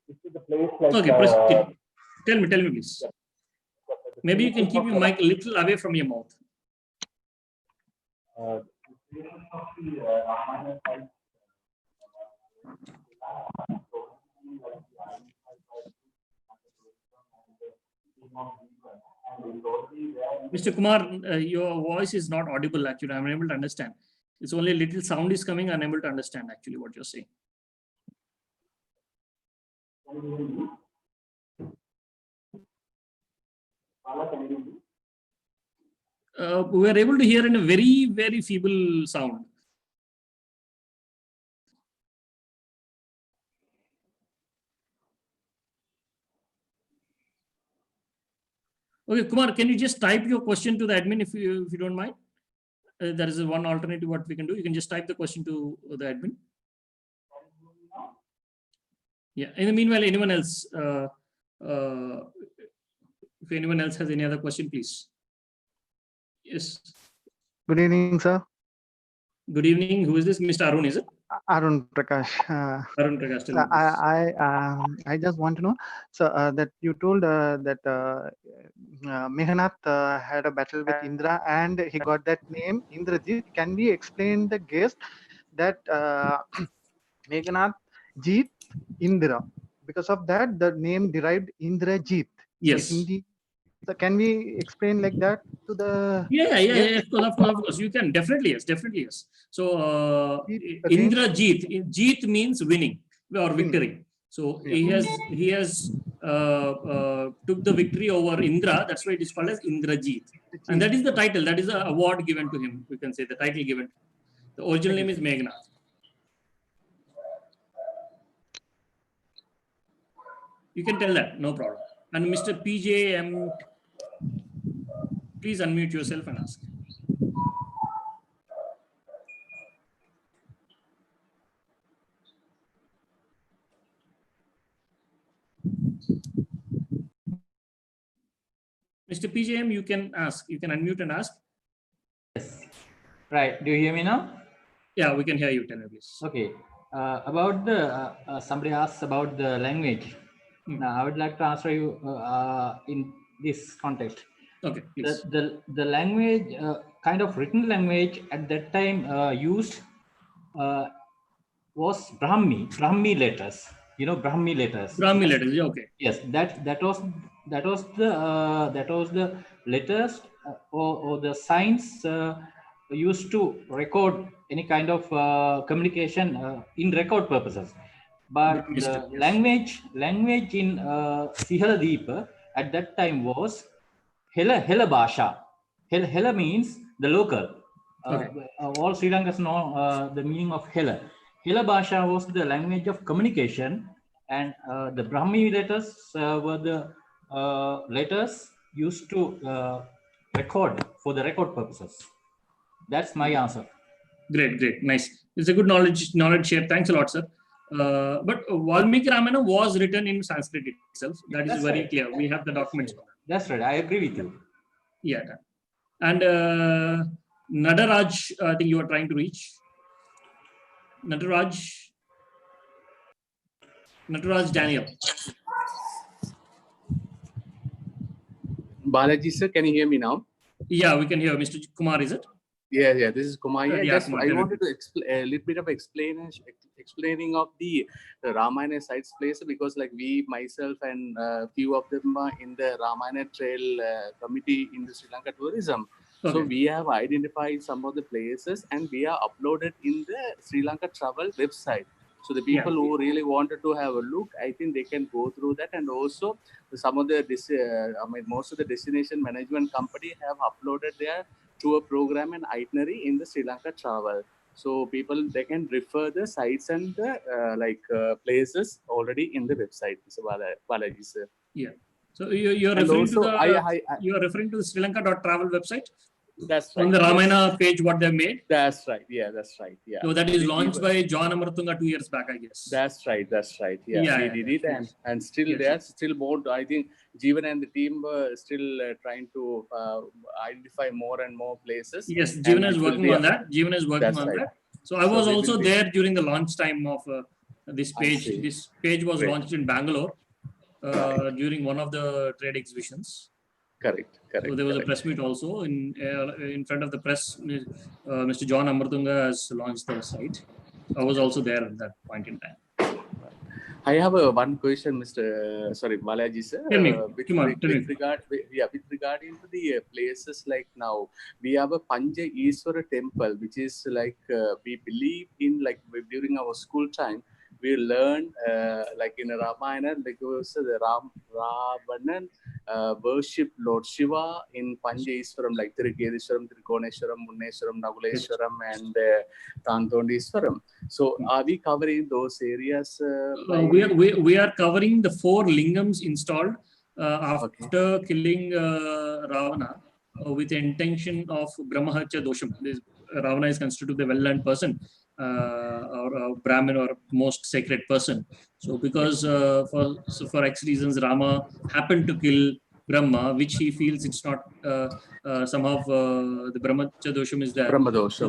It's the place like. Okay, proceed. Tell me, please. Maybe you can keep your mic a little away from your mouth. Mr. Kumar, your voice is not audible. Actually, I'm unable to understand. It's only a little sound is coming. I'm unable to understand actually what you're saying. We are able to hear in a very, very feeble sound. Okay, Kumar, can you just type your question to the admin if you don't mind? There is one alternative what we can do. You can just type the question to the admin. Yeah. In the meanwhile, anyone else? If anyone else has any other question, please. Yes. Good evening, sir. Good evening. Who is this? Mr. Arun, is it? Arun Prakash. Arun Prakash. Tell So me, please. I just want to know. So that you told that Meghnad had a battle with Indra and he got that name Indrajit. Can we explain the guest that Meghnad Jeet Indra? Because of that, the name derived Indrajit. So Yes. Hindi. So can we explain like that to the? Yeah, guest? of course. You can definitely yes. So Jeet Indra against Jeet. Jeet means winning or winning. victory. So Yeah. he has took the victory over Indra. That's why it is called as Indra Jeet. And that is the title. That is the award given to him. We can say the title given. The original name is Meghnad. You can tell that, no problem. And Mr. PJM, please unmute yourself and ask. Mr. PJM, you can ask. You can unmute and ask. Yes. Right. Do you hear me now? Yeah, we can hear you. Tell me, please. Okay. About the somebody asked about the language. Now, I would like to answer you in this context. Okay, please. The language, kind of written language at that time used was Brahmi letters. You know, Brahmi letters. Brahmi letters. Yeah, okay. Yes, that was the letters or the signs used to record any kind of communication in record purposes. But the language in Sihala Deepa at that time was Hela Bhasha. Hela means the local. All Sri Lankans know the meaning of Hela. Hela Bhasha was the language of communication, and the Brahmi letters were the letters used to record for the record purposes. That's my answer. Great, nice. It's a good knowledge share. Thanks a lot, sir. But Valmiki Ramayana was written in Sanskrit itself. That's very right. Clear. We have the documents. That's right. I agree with you. Yeah. And Nadaraj, I think you are trying to reach. Nadaraj Daniel. Balaji sir, can you hear me now? Yeah, we can hear. Mr. Kumar, is it? Yeah, this is Kumar. Kumar, I wanted to explain a little bit of explaining of the Ramayana sites place, because like we myself and few of them are in the Ramayana Trail committee in the Sri Lanka tourism. Okay. So we have identified some of the places and we are uploaded in the Sri Lanka travel website. So the people who really wanted to have a look, I think they can go through that. And also some of the, most of the destination management company have uploaded their tour program and itinerary in the Sri Lanka travel. So people, they can refer the sites and the places already in the website. So Balaji sir. Yeah. So you're referring to the you are referring to the Sri Lanka.travel website. That's right. On the Ramayana page, what they made. That's right. Yeah, that's right. Yeah. So that is launched by John Amartunga 2 years back, I guess. That's right. Yeah, we did it, and still there's still more. I think Jeevan and the team were still trying to identify more and more places. Yes, Jeevan is working on that. Jeevan is working on that. So I was also there during the launch time of this page. This page was launched in Bangalore during one of the trade exhibitions. Correct. So there was a press meet also in front of the press. Mr. John Amartunga has launched the site. I was also there at that point in time. I have one question, Balaji sir. With regarding to the places, like now we have a Panja Iswara temple, which is like we believe in, like during our school time. We learned like in Ramayana, because the Ravanan worship Lord Shiva in Panjaiswaram, like Tirukeshwaram, Trikoneshwaram, Muneshwaram, Nakuleshwaram, and Tantondiswaram. So are we covering those areas? We are covering the 4 lingams installed after killing Ravana with the intention of Brahmahatya Dosham. Ravana is considered a well-learned person. Or a Brahmin or most sacred person. So because for X reasons, Rama happened to kill Brahma, which he feels it's not somehow the Brahmacha dosham is there. Brahmadosham, So,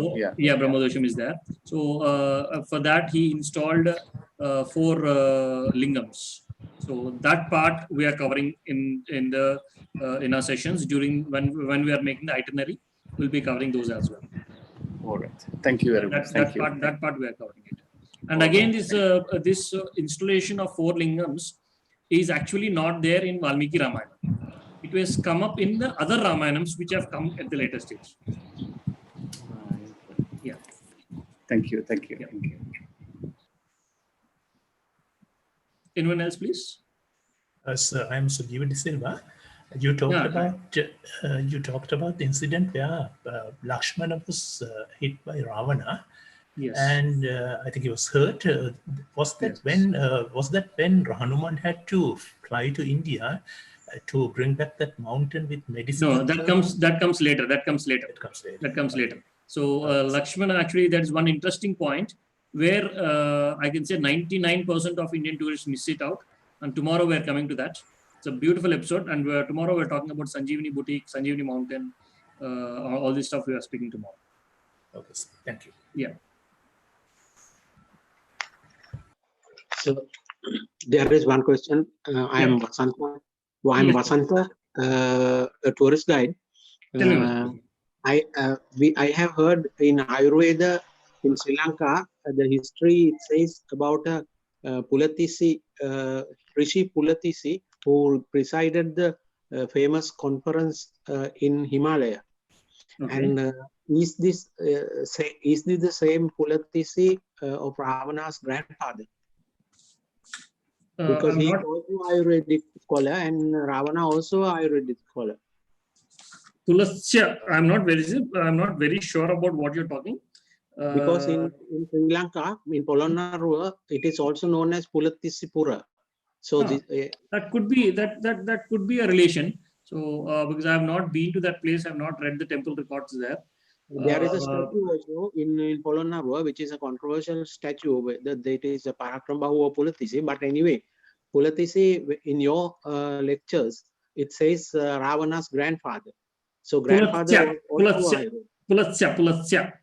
yeah. Brahmadosham is there. So for that he installed 4 lingams. So that part we are covering in our sessions during when we are making the itinerary. We'll be covering those as well. All right. Thank you very much. That part we are covering it. And again, this installation of 4 lingams is actually not there in Valmiki Ramayana. It was come up in the other Ramayanams which have come at the later stage. Yeah. Thank you. Yeah. Thank you. Anyone else, please? Sir, I'm Sujiva De Silva. You talked about the incident where Lakshmana was hit by Ravana. Yes. And I think he was hurt. Was that when Hanuman had to fly to India to bring back that mountain with medicine? No, that comes later. So Lakshmana, actually, that is one interesting point where I can say 99% of Indian tourists miss it out. And tomorrow we are coming to that. It's a beautiful episode. And tomorrow we're talking about Sanjeevani Boutique, Sanjeevani Mountain, all this stuff we are speaking tomorrow. Okay, sir. Thank you. Yeah. So there is one question. I am Vasanta. I am Vasanta, a tourist guide. I have heard in Ayurveda in Sri Lanka, the history it says about Pulatisi, Rishi Pulatisi, who presided the famous conference in Himalaya. Okay. And is this the same Pulatisi of Ravana's grandfather? Because he also Ayurvedic scholar and Ravana also Ayurvedic scholar. Pulasya, I'm not very sure about what you're talking. Because in Sri Lanka, in Polonnaruwa, it is also known as Pulatisipura. So that could be a relation. So because I have not been to that place, I have not read the temple records there. There is a statue also in Polonnaruwa, which is a controversial statue. That it is a Parakrambahu or Pulatisi. But anyway, Pulatisi, in your lectures, it says Ravana's grandfather. So grandfather Pulatya. Pulatya.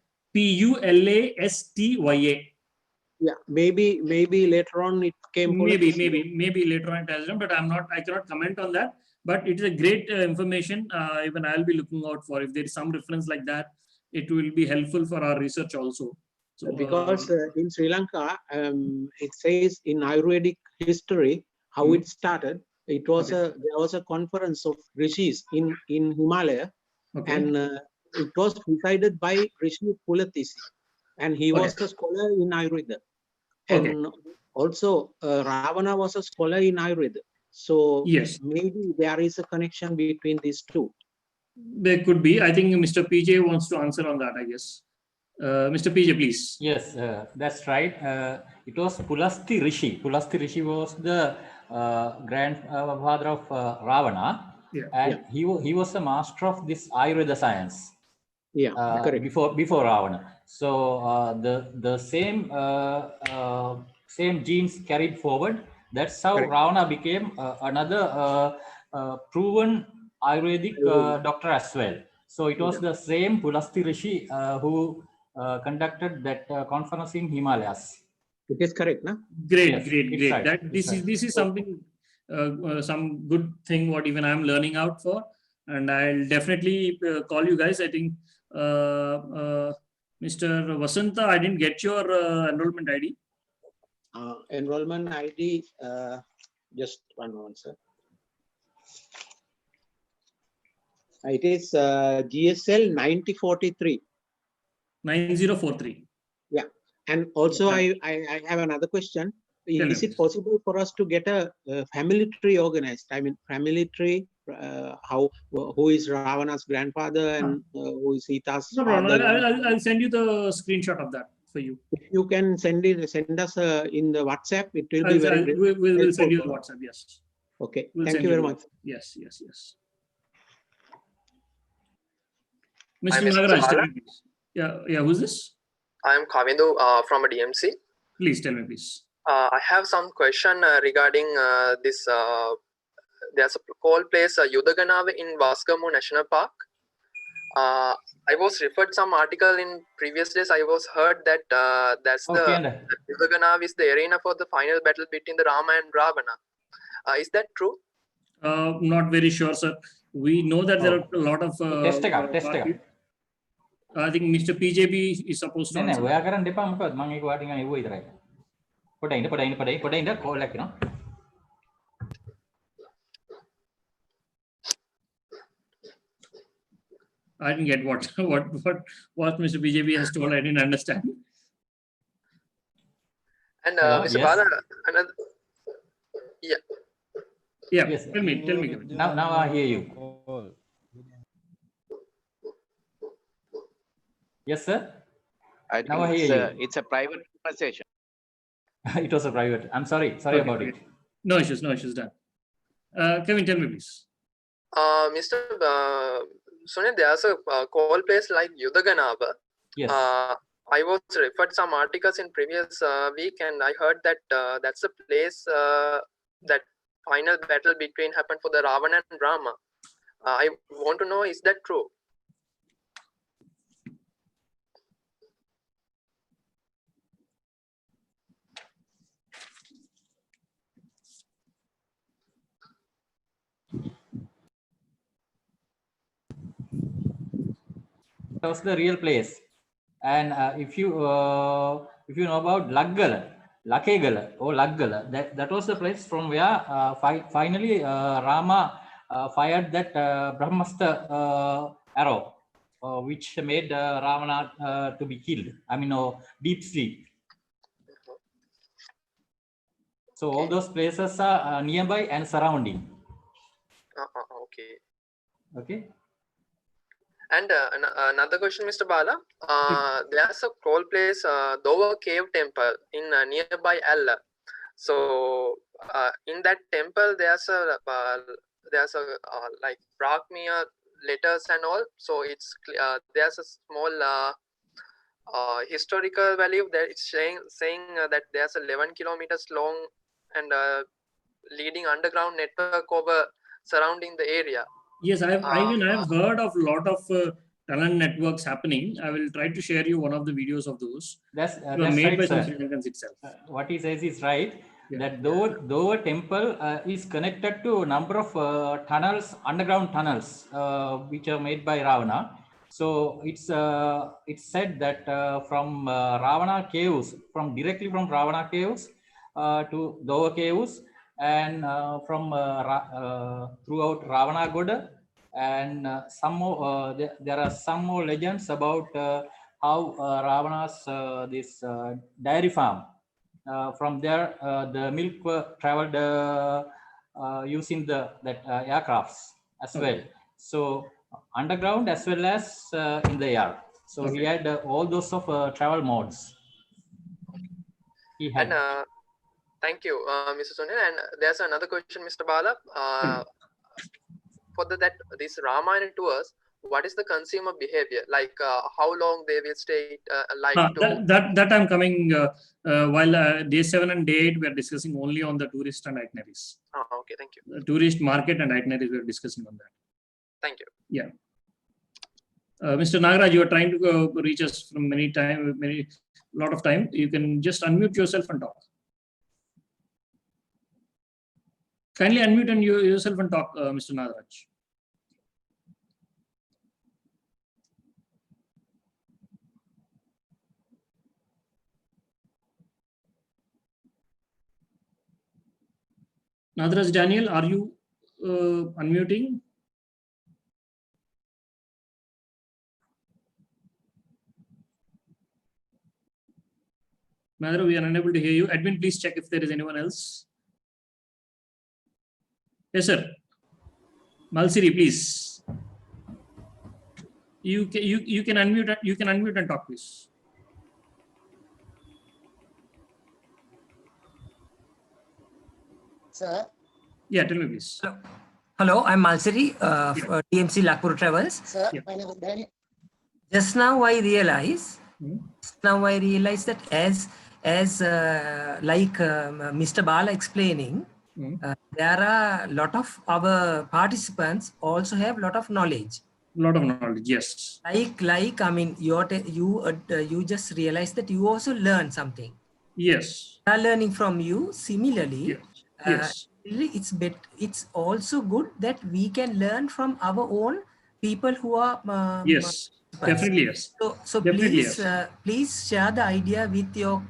Yeah, maybe later on it came. Maybe later on it has done, but I cannot comment on that. But it is a great information. Even I'll be looking out for if there is some reference like that. It will be helpful for our research also. So, because in Sri Lanka, it says in Ayurvedic history how it started. It was there was a conference of rishis in Himalaya, and it was presided by Rishi Pulatisi, and he was a scholar in Ayurveda, and also Ravana was a scholar in Ayurveda. So maybe there is a connection between these two. There could be. I think Mr. PJ wants to answer on that, I guess. Mr. PJ, please. Yes, that's right. It was Pulasti Rishi. Pulasti Rishi was the grandfather of Ravana, and he was a master of this Ayurveda science. Yeah, correct. Before Ravana. So the same genes carried forward. That's how Ravana became another proven Ayurvedic doctor as well. So it was the same Pulasti Rishi who conducted that conference in Himalayas. It is correct, no? Great. Right. This is something, some good thing what even I'm learning out for, and I'll definitely call you guys. I think Mr. Vasanta, I didn't get your enrollment ID. Enrollment ID, just one moment, sir. It is GSL 9043. 9043. Yeah, and also I have another question. Is it possible for us to get a family tree organized? I mean, family tree. Who is Ravana's grandfather and who is Sita's father? I'll send you the screenshot of that for you. If you can send us in the WhatsApp, it will be very great. We'll send you the WhatsApp. Yes. Okay. Thank you very much. Yes. Mr. Nagaraj, yeah. Who's this? I am Kavindu from a DMC. Please tell me, please. I have some question regarding this there's a coal place, Yudaganava in Vasgamo National Park. I was referred some article in previous days. I was heard that that's Okay, the Yudaganava is the arena for the final battle between the Rama and Ravana. Is that true? Not very sure, sir. We know that there are a lot of. Test එක. I think Mr. PJB is supposed to නෑ answer. ඔයා කරන්න එපා මොකද මම ඒක වාටින් අයුව විතරයි. පොඩ ඉන්න කෝල් එකක් එනවා. I didn't get what Mr. PJB has told. I didn't understand. And Hello, Mr. yes. Bala, another, yeah. Yeah, Yes. tell me. Now I hear you. Yes, sir. I think Now I hear you. it's a private conversation. It was a private. I'm sorry Okay, about okay. it. No issues, done. Kevin, tell me please. Mr. Sunil, there's a coal place like Yudaganava. Yes. I was referred some articles in previous week, and I heard that that's a place that final battle between happened for the Ravana and Rama. I want to know, is that true? That was the real place. And if you know about Lakegala or Laggala, that was the place from where finally Rama fired that Brahmastra arrow, which made Ravana to be killed. I mean, deep sleep. So all those places are nearby and surrounding. Okay. Okay. And another question, Mr. Bala. There's a coal place, Dover Cave Temple in nearby Alla. So in that temple, there's a like Brahmia letters and all. So it's there's a small historical value that it's saying that there's 11 kilometers long and leading underground network over surrounding the area. Yes, I've heard of a lot of talent networks happening. I will try to share you one of the videos of those. That's made right, by some sir. Sri Lankans itself. What he says is right. Yeah. That Dover temple is connected to a number of tunnels, underground tunnels, which are made by Ravana. So it's said that from Ravana caves, directly from Ravana caves to Dover caves, and from throughout Ravana Goda, and some more. There are some more legends about how Ravana's this dairy farm. From there, the milk traveled using that aircrafts as well. So underground as well as in the air. So he had all those of travel modes. He had. And thank you, Mr. Sunil. And there's another question, Mr. Bala. For these Ramayana tours, what is the consumer behavior? Like how long they will stay? That I'm coming while day 7 and day 8 we are discussing only on the tourist and itineraries. Okay, thank you. The tourist market and itineraries we are discussing on that. Thank you. Yeah. Mr. Nagaraj, you are trying to reach us from lot of time. You can just unmute yourself and talk. Kindly unmute yourself and talk, Mr. Nagaraj. Nagaraj Daniel, are you unmuting? Nagaraj, we are unable to hear you. Admin, please check if there is anyone else. Yes, sir. Malsiri, please. You can unmute. You can unmute and talk, please. Sir. Yeah, tell me, please. Hello, I'm Malsiri for TMC Lakpur Travels. Sir, my name is Daniel. Just now I realize. that as like Mr. Bala explaining, there are a lot of our participants also have a lot of knowledge. Lot of knowledge, yes. Like I mean, you just realized that you also learn something. Yes. They are learning from you. Similarly, yes. It's also good that we can learn from our own people who are yes, definitely yes. So definitely please yes. Please share the idea with your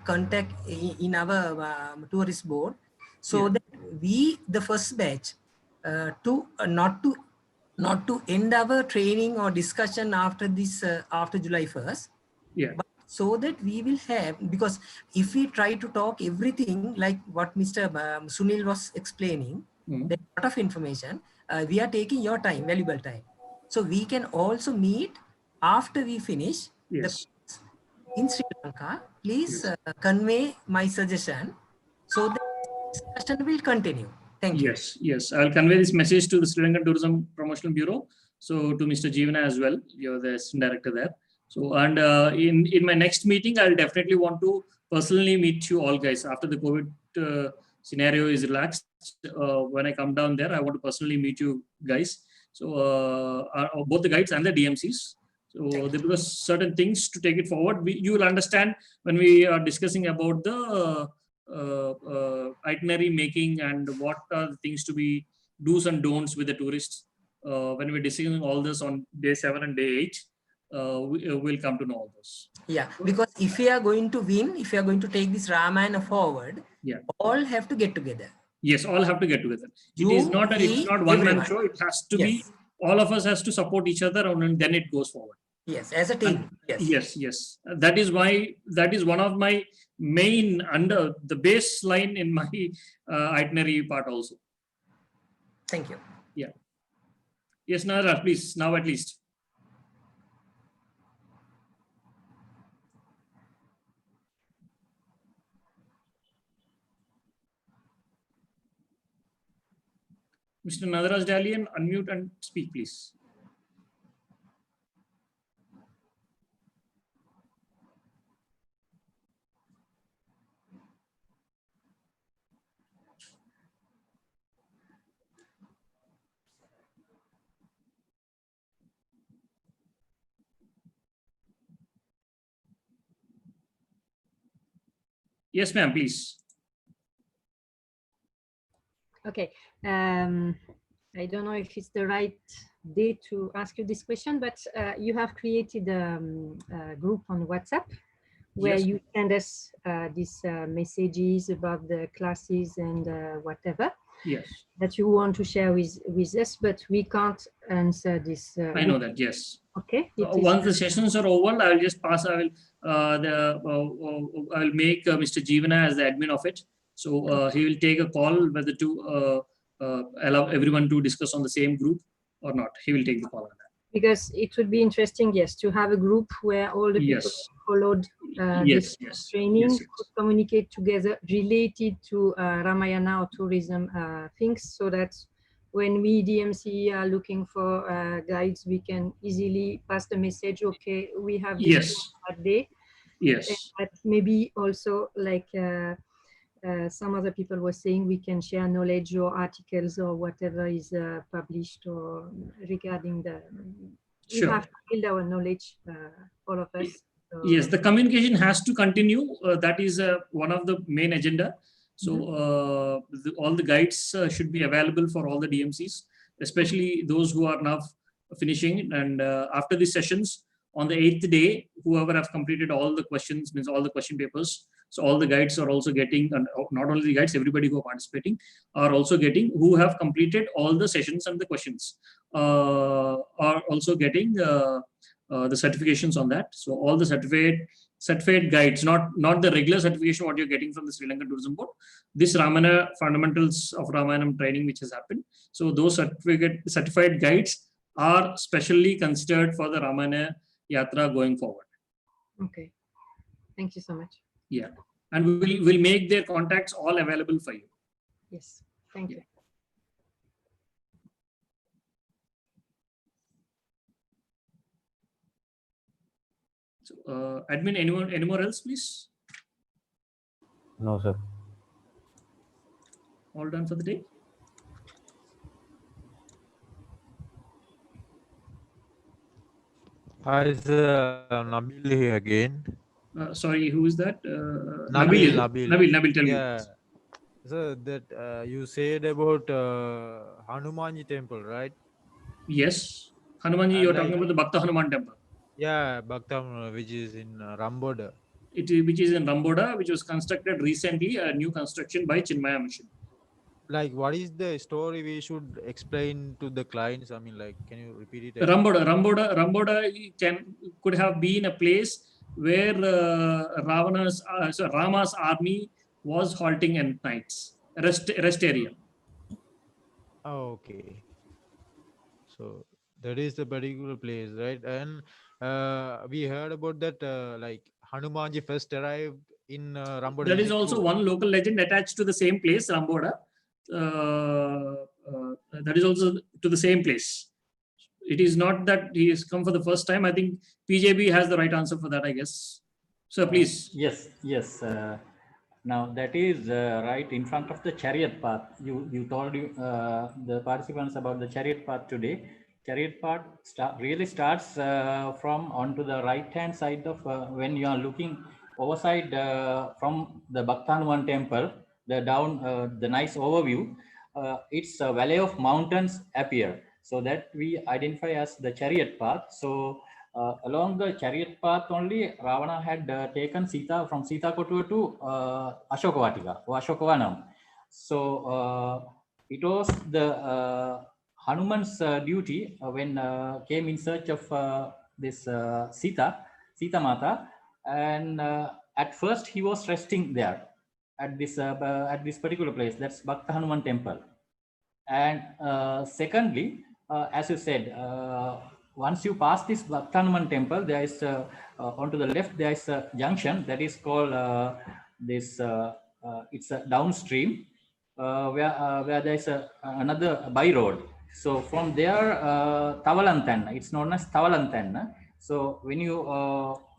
contact in our tourist board, so that we, the first batch, not to end our training or discussion after this after July 1st. But so that we will have, because if we try to talk everything like what Mr. Sunil was explaining, there's a lot of information. We are taking your time, valuable time. So we can also meet after we finish the course in Sri Lanka. Please convey my suggestion so that discussion will continue. Thank you. Yes. I'll convey this message to the Sri Lankan Tourism Promotional Bureau. So to Mr. Jeevana as well, you're the assistant director there. So, and in my next meeting, I'll definitely want to personally meet you all guys after the COVID scenario is relaxed. When I come down there, I want to personally meet you guys. So both the guides and the DMCs. So there were certain things to take it forward. You will understand when we are discussing about the itinerary making and what are the things to be do's and don'ts with the tourists. When we're discussing all this on day 7 and day 8, we'll come to know all this. Yeah, because if we are going to win, if we are going to take this Ramayana forward, all have to get together. Yes, all have to get together. It's not one man show. It has to be, all of us has to support each other, and then it goes forward. Yes, as a team. Yes. That is one of my main under the baseline in my itinerary part also. Thank you. Yeah. Yes, Nara, please, now at least. Mr. Nadaraj Dalian, unmute and speak, please. Yes, ma'am, please. Okay. I don't know if it's the right day to ask you this question, but you have created a group on WhatsApp where you send us these messages about the classes and whatever that you want to share with us, but we can't answer this. I know that, yes. Okay. Once the sessions are over, I'll just pass. I will make Mr. Jeevana as the admin of it. So he will take a call whether to allow everyone to discuss on the same group or not. He will take the call on that. Because it would be interesting, yes, to have a group where all the people followed this training could communicate together related to Ramayana or tourism things, so that when we DMC are looking for guides, we can easily pass the message, okay, we have this that day. Yes. But maybe also like some other people were saying, we can share knowledge or articles or whatever is published or regarding the, we have to build our knowledge, all of us. So, yes, the communication has to continue. That is one of the main agenda. So all the guides should be available for all the DMCs, especially those who are now finishing. And after these sessions, on the 8th day, whoever have completed all the questions, means all the question papers. So all the guides are also getting, and not only the guides, everybody who are participating are also getting, who have completed all the sessions and the questions are also getting the certifications on that. So all the certified guides, not the regular certification what you're getting from the Sri Lankan Tourism Board. This Ramayana fundamentals of Ramayana training which has happened. So those certified guides are specially considered for the Ramayana Yatra going forward. Okay, thank you so much. Yeah, and we'll make their contacts all available for you. Yes, thank you. So, admin, anymore else, please? No, sir. All done for the day? Hi, Nabil here again. Sorry, who is that? Nabil, Nabil, tell me. Yeah. So that you said about Hanumanji temple, right? Yes. Hanumanji, you're talking about the Bhakta Hanuman temple. Yeah, Bhaktam, which is in Ramboda. Which is in Ramboda, which was constructed recently, a new construction by Chinmaya Mission. Like, what is the story we should explain to the clients? I mean, like, can you repeat it again? Ramboda could have been a place where Rama's army was halting at nights. Rest area. Oh, okay. So that is the particular place, right? And we heard about that, like Hanumanji first arrived in Ramboda. That is also one local legend attached to the same place, Ramboda. That is also to the same place. It is not that he has come for the first time. I think PJB has the right answer for that, I guess. So please. Yes. Now that is right in front of the chariot path. You told the participants about the chariot path today. Chariot path really starts from onto the right hand side of when you are looking overside from the Bhakta Hanuman temple. The nice overview. It's a valley of mountains appear. So that we identify as the chariot path. So along the chariot path only, Ravana had taken Sita from Sita Kotua to Ashokavatika or Ashokavanam. So it was the Hanuman's duty when came in search of this Sita Mata, and at first he was resting there at this particular place. That's Bhakta Hanuman temple. And secondly, as you said, once you pass this Bhakta Hanuman temple, there is onto the left there is a junction that is called it's a downstream where there is another by road. So from there, Tavalantanna, it's known as Tavalantanna. So when you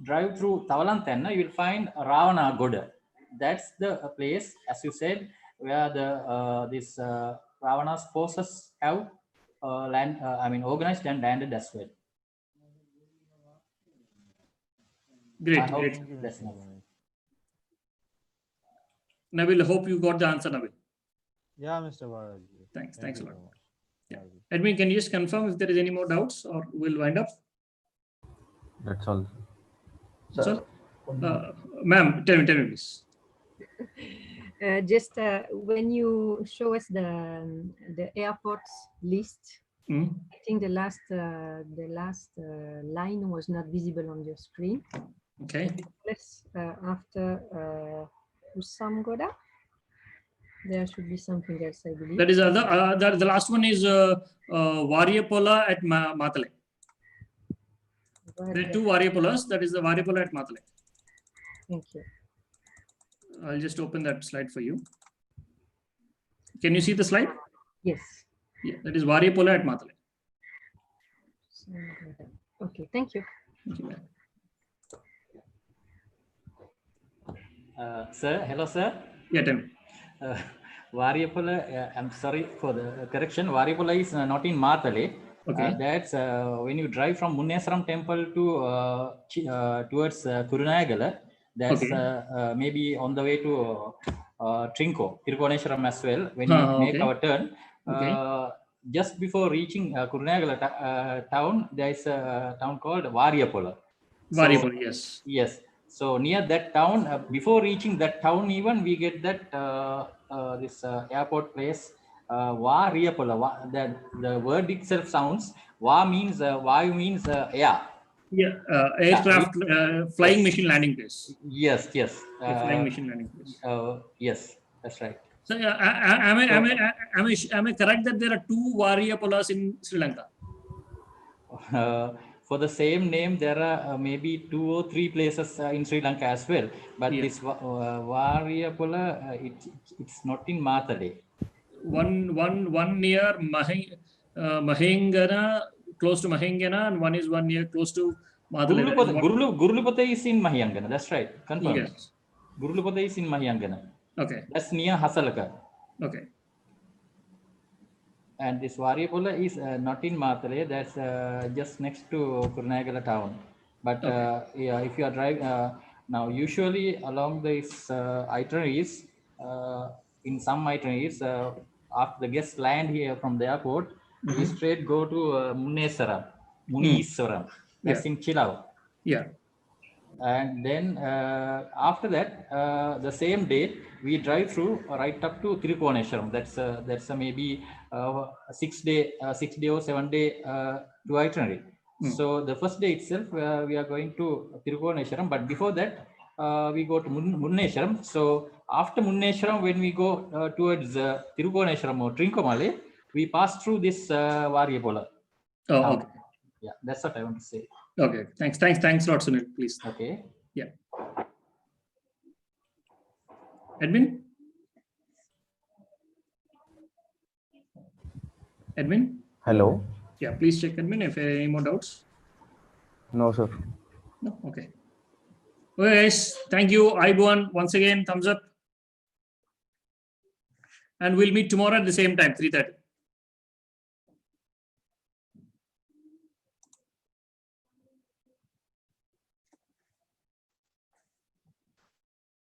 drive through Tavalantanna, you will find Ravana Goda. That's the place, as you said, where the this Ravana's forces have organized and landed as well. Great. That's enough. Nabil, hope you got the answer, Nabil. Yeah, Mr. Balaji. Thanks a lot. Yeah. Admin, can you just confirm if there is any more doubts, or we'll wind up? That's all. Sir, ma'am, tell me, please. Just when you show us the airports list, I think the last line was not visible on your screen. Okay. Let's after Usamgoda, there should be something else, I believe. That is the last one is Varyapola at Matale. There are two Varyapolas. That is the Varyapola at Matale. Thank you. I'll just open that slide for you. Can you see the slide? Yes. Yeah, that is Varyapola at Matale. Okay, thank you. Thank you, Sir, hello, sir. Yeah, tell me. Varyapola, I'm sorry for the correction. Varyapola is not in Matale. Okay. That's when you drive from Munneswaram temple to towards Kurunagala. That's maybe on the way to Trinco, Tirukoneshwaram as well. When you make our turn, just before reaching Kurunagala town, there is a town called Varyapola. Varyapola, yes. Yes. So near that town, before reaching that town, even we get that this airport place, Varyapola. The word itself sounds Va means Vayu means air. Yeah, aircraft flying machine landing place. Yes. Flying machine landing place. Yes, that's right. So am I correct that there are two Varyapolas in Sri Lanka? For the same name, there are maybe 2 or 3 places in Sri Lanka as well. But this Varyapola, it's not in Matale. One near Mahengana, close to Mahengana, and one near close to Matale. Gurulupata is in Mahayangana. That's right. Confirmed. Yes. Gurulupata is in Mahayangana. Okay. That's near Hasalaka. Okay. And this Varyapola is not in Matale, that's just next to Kurunegala town. But yeah, if you are driving, now usually along these itineraries, in some itineraries, after the guests land here from the airport, we straight go to Muneeswaram, that's in Chilau. Yeah. And then after that, the same day, we drive through right up to Tirukoneshwaram. That's maybe 6 day or 7 day to itinerary. So the first day itself, we are going to Tirukoneshwaram, but before that, we go to Munneshwaram. So after Munneshwaram, when we go towards Tirukoneshwaram or Trincomalee, we pass through this Varyapola. Oh, okay. Yeah, that's what I want to say. Okay, thanks a lot, Sunil, please. Okay. Yeah. Edwin? Hello. Yeah, please check Edwin if any more doubts. No, sir. No, okay. Okay, guys, thank you. Ibuan, once again, thumbs up. And we'll meet tomorrow at the same time, 3:30.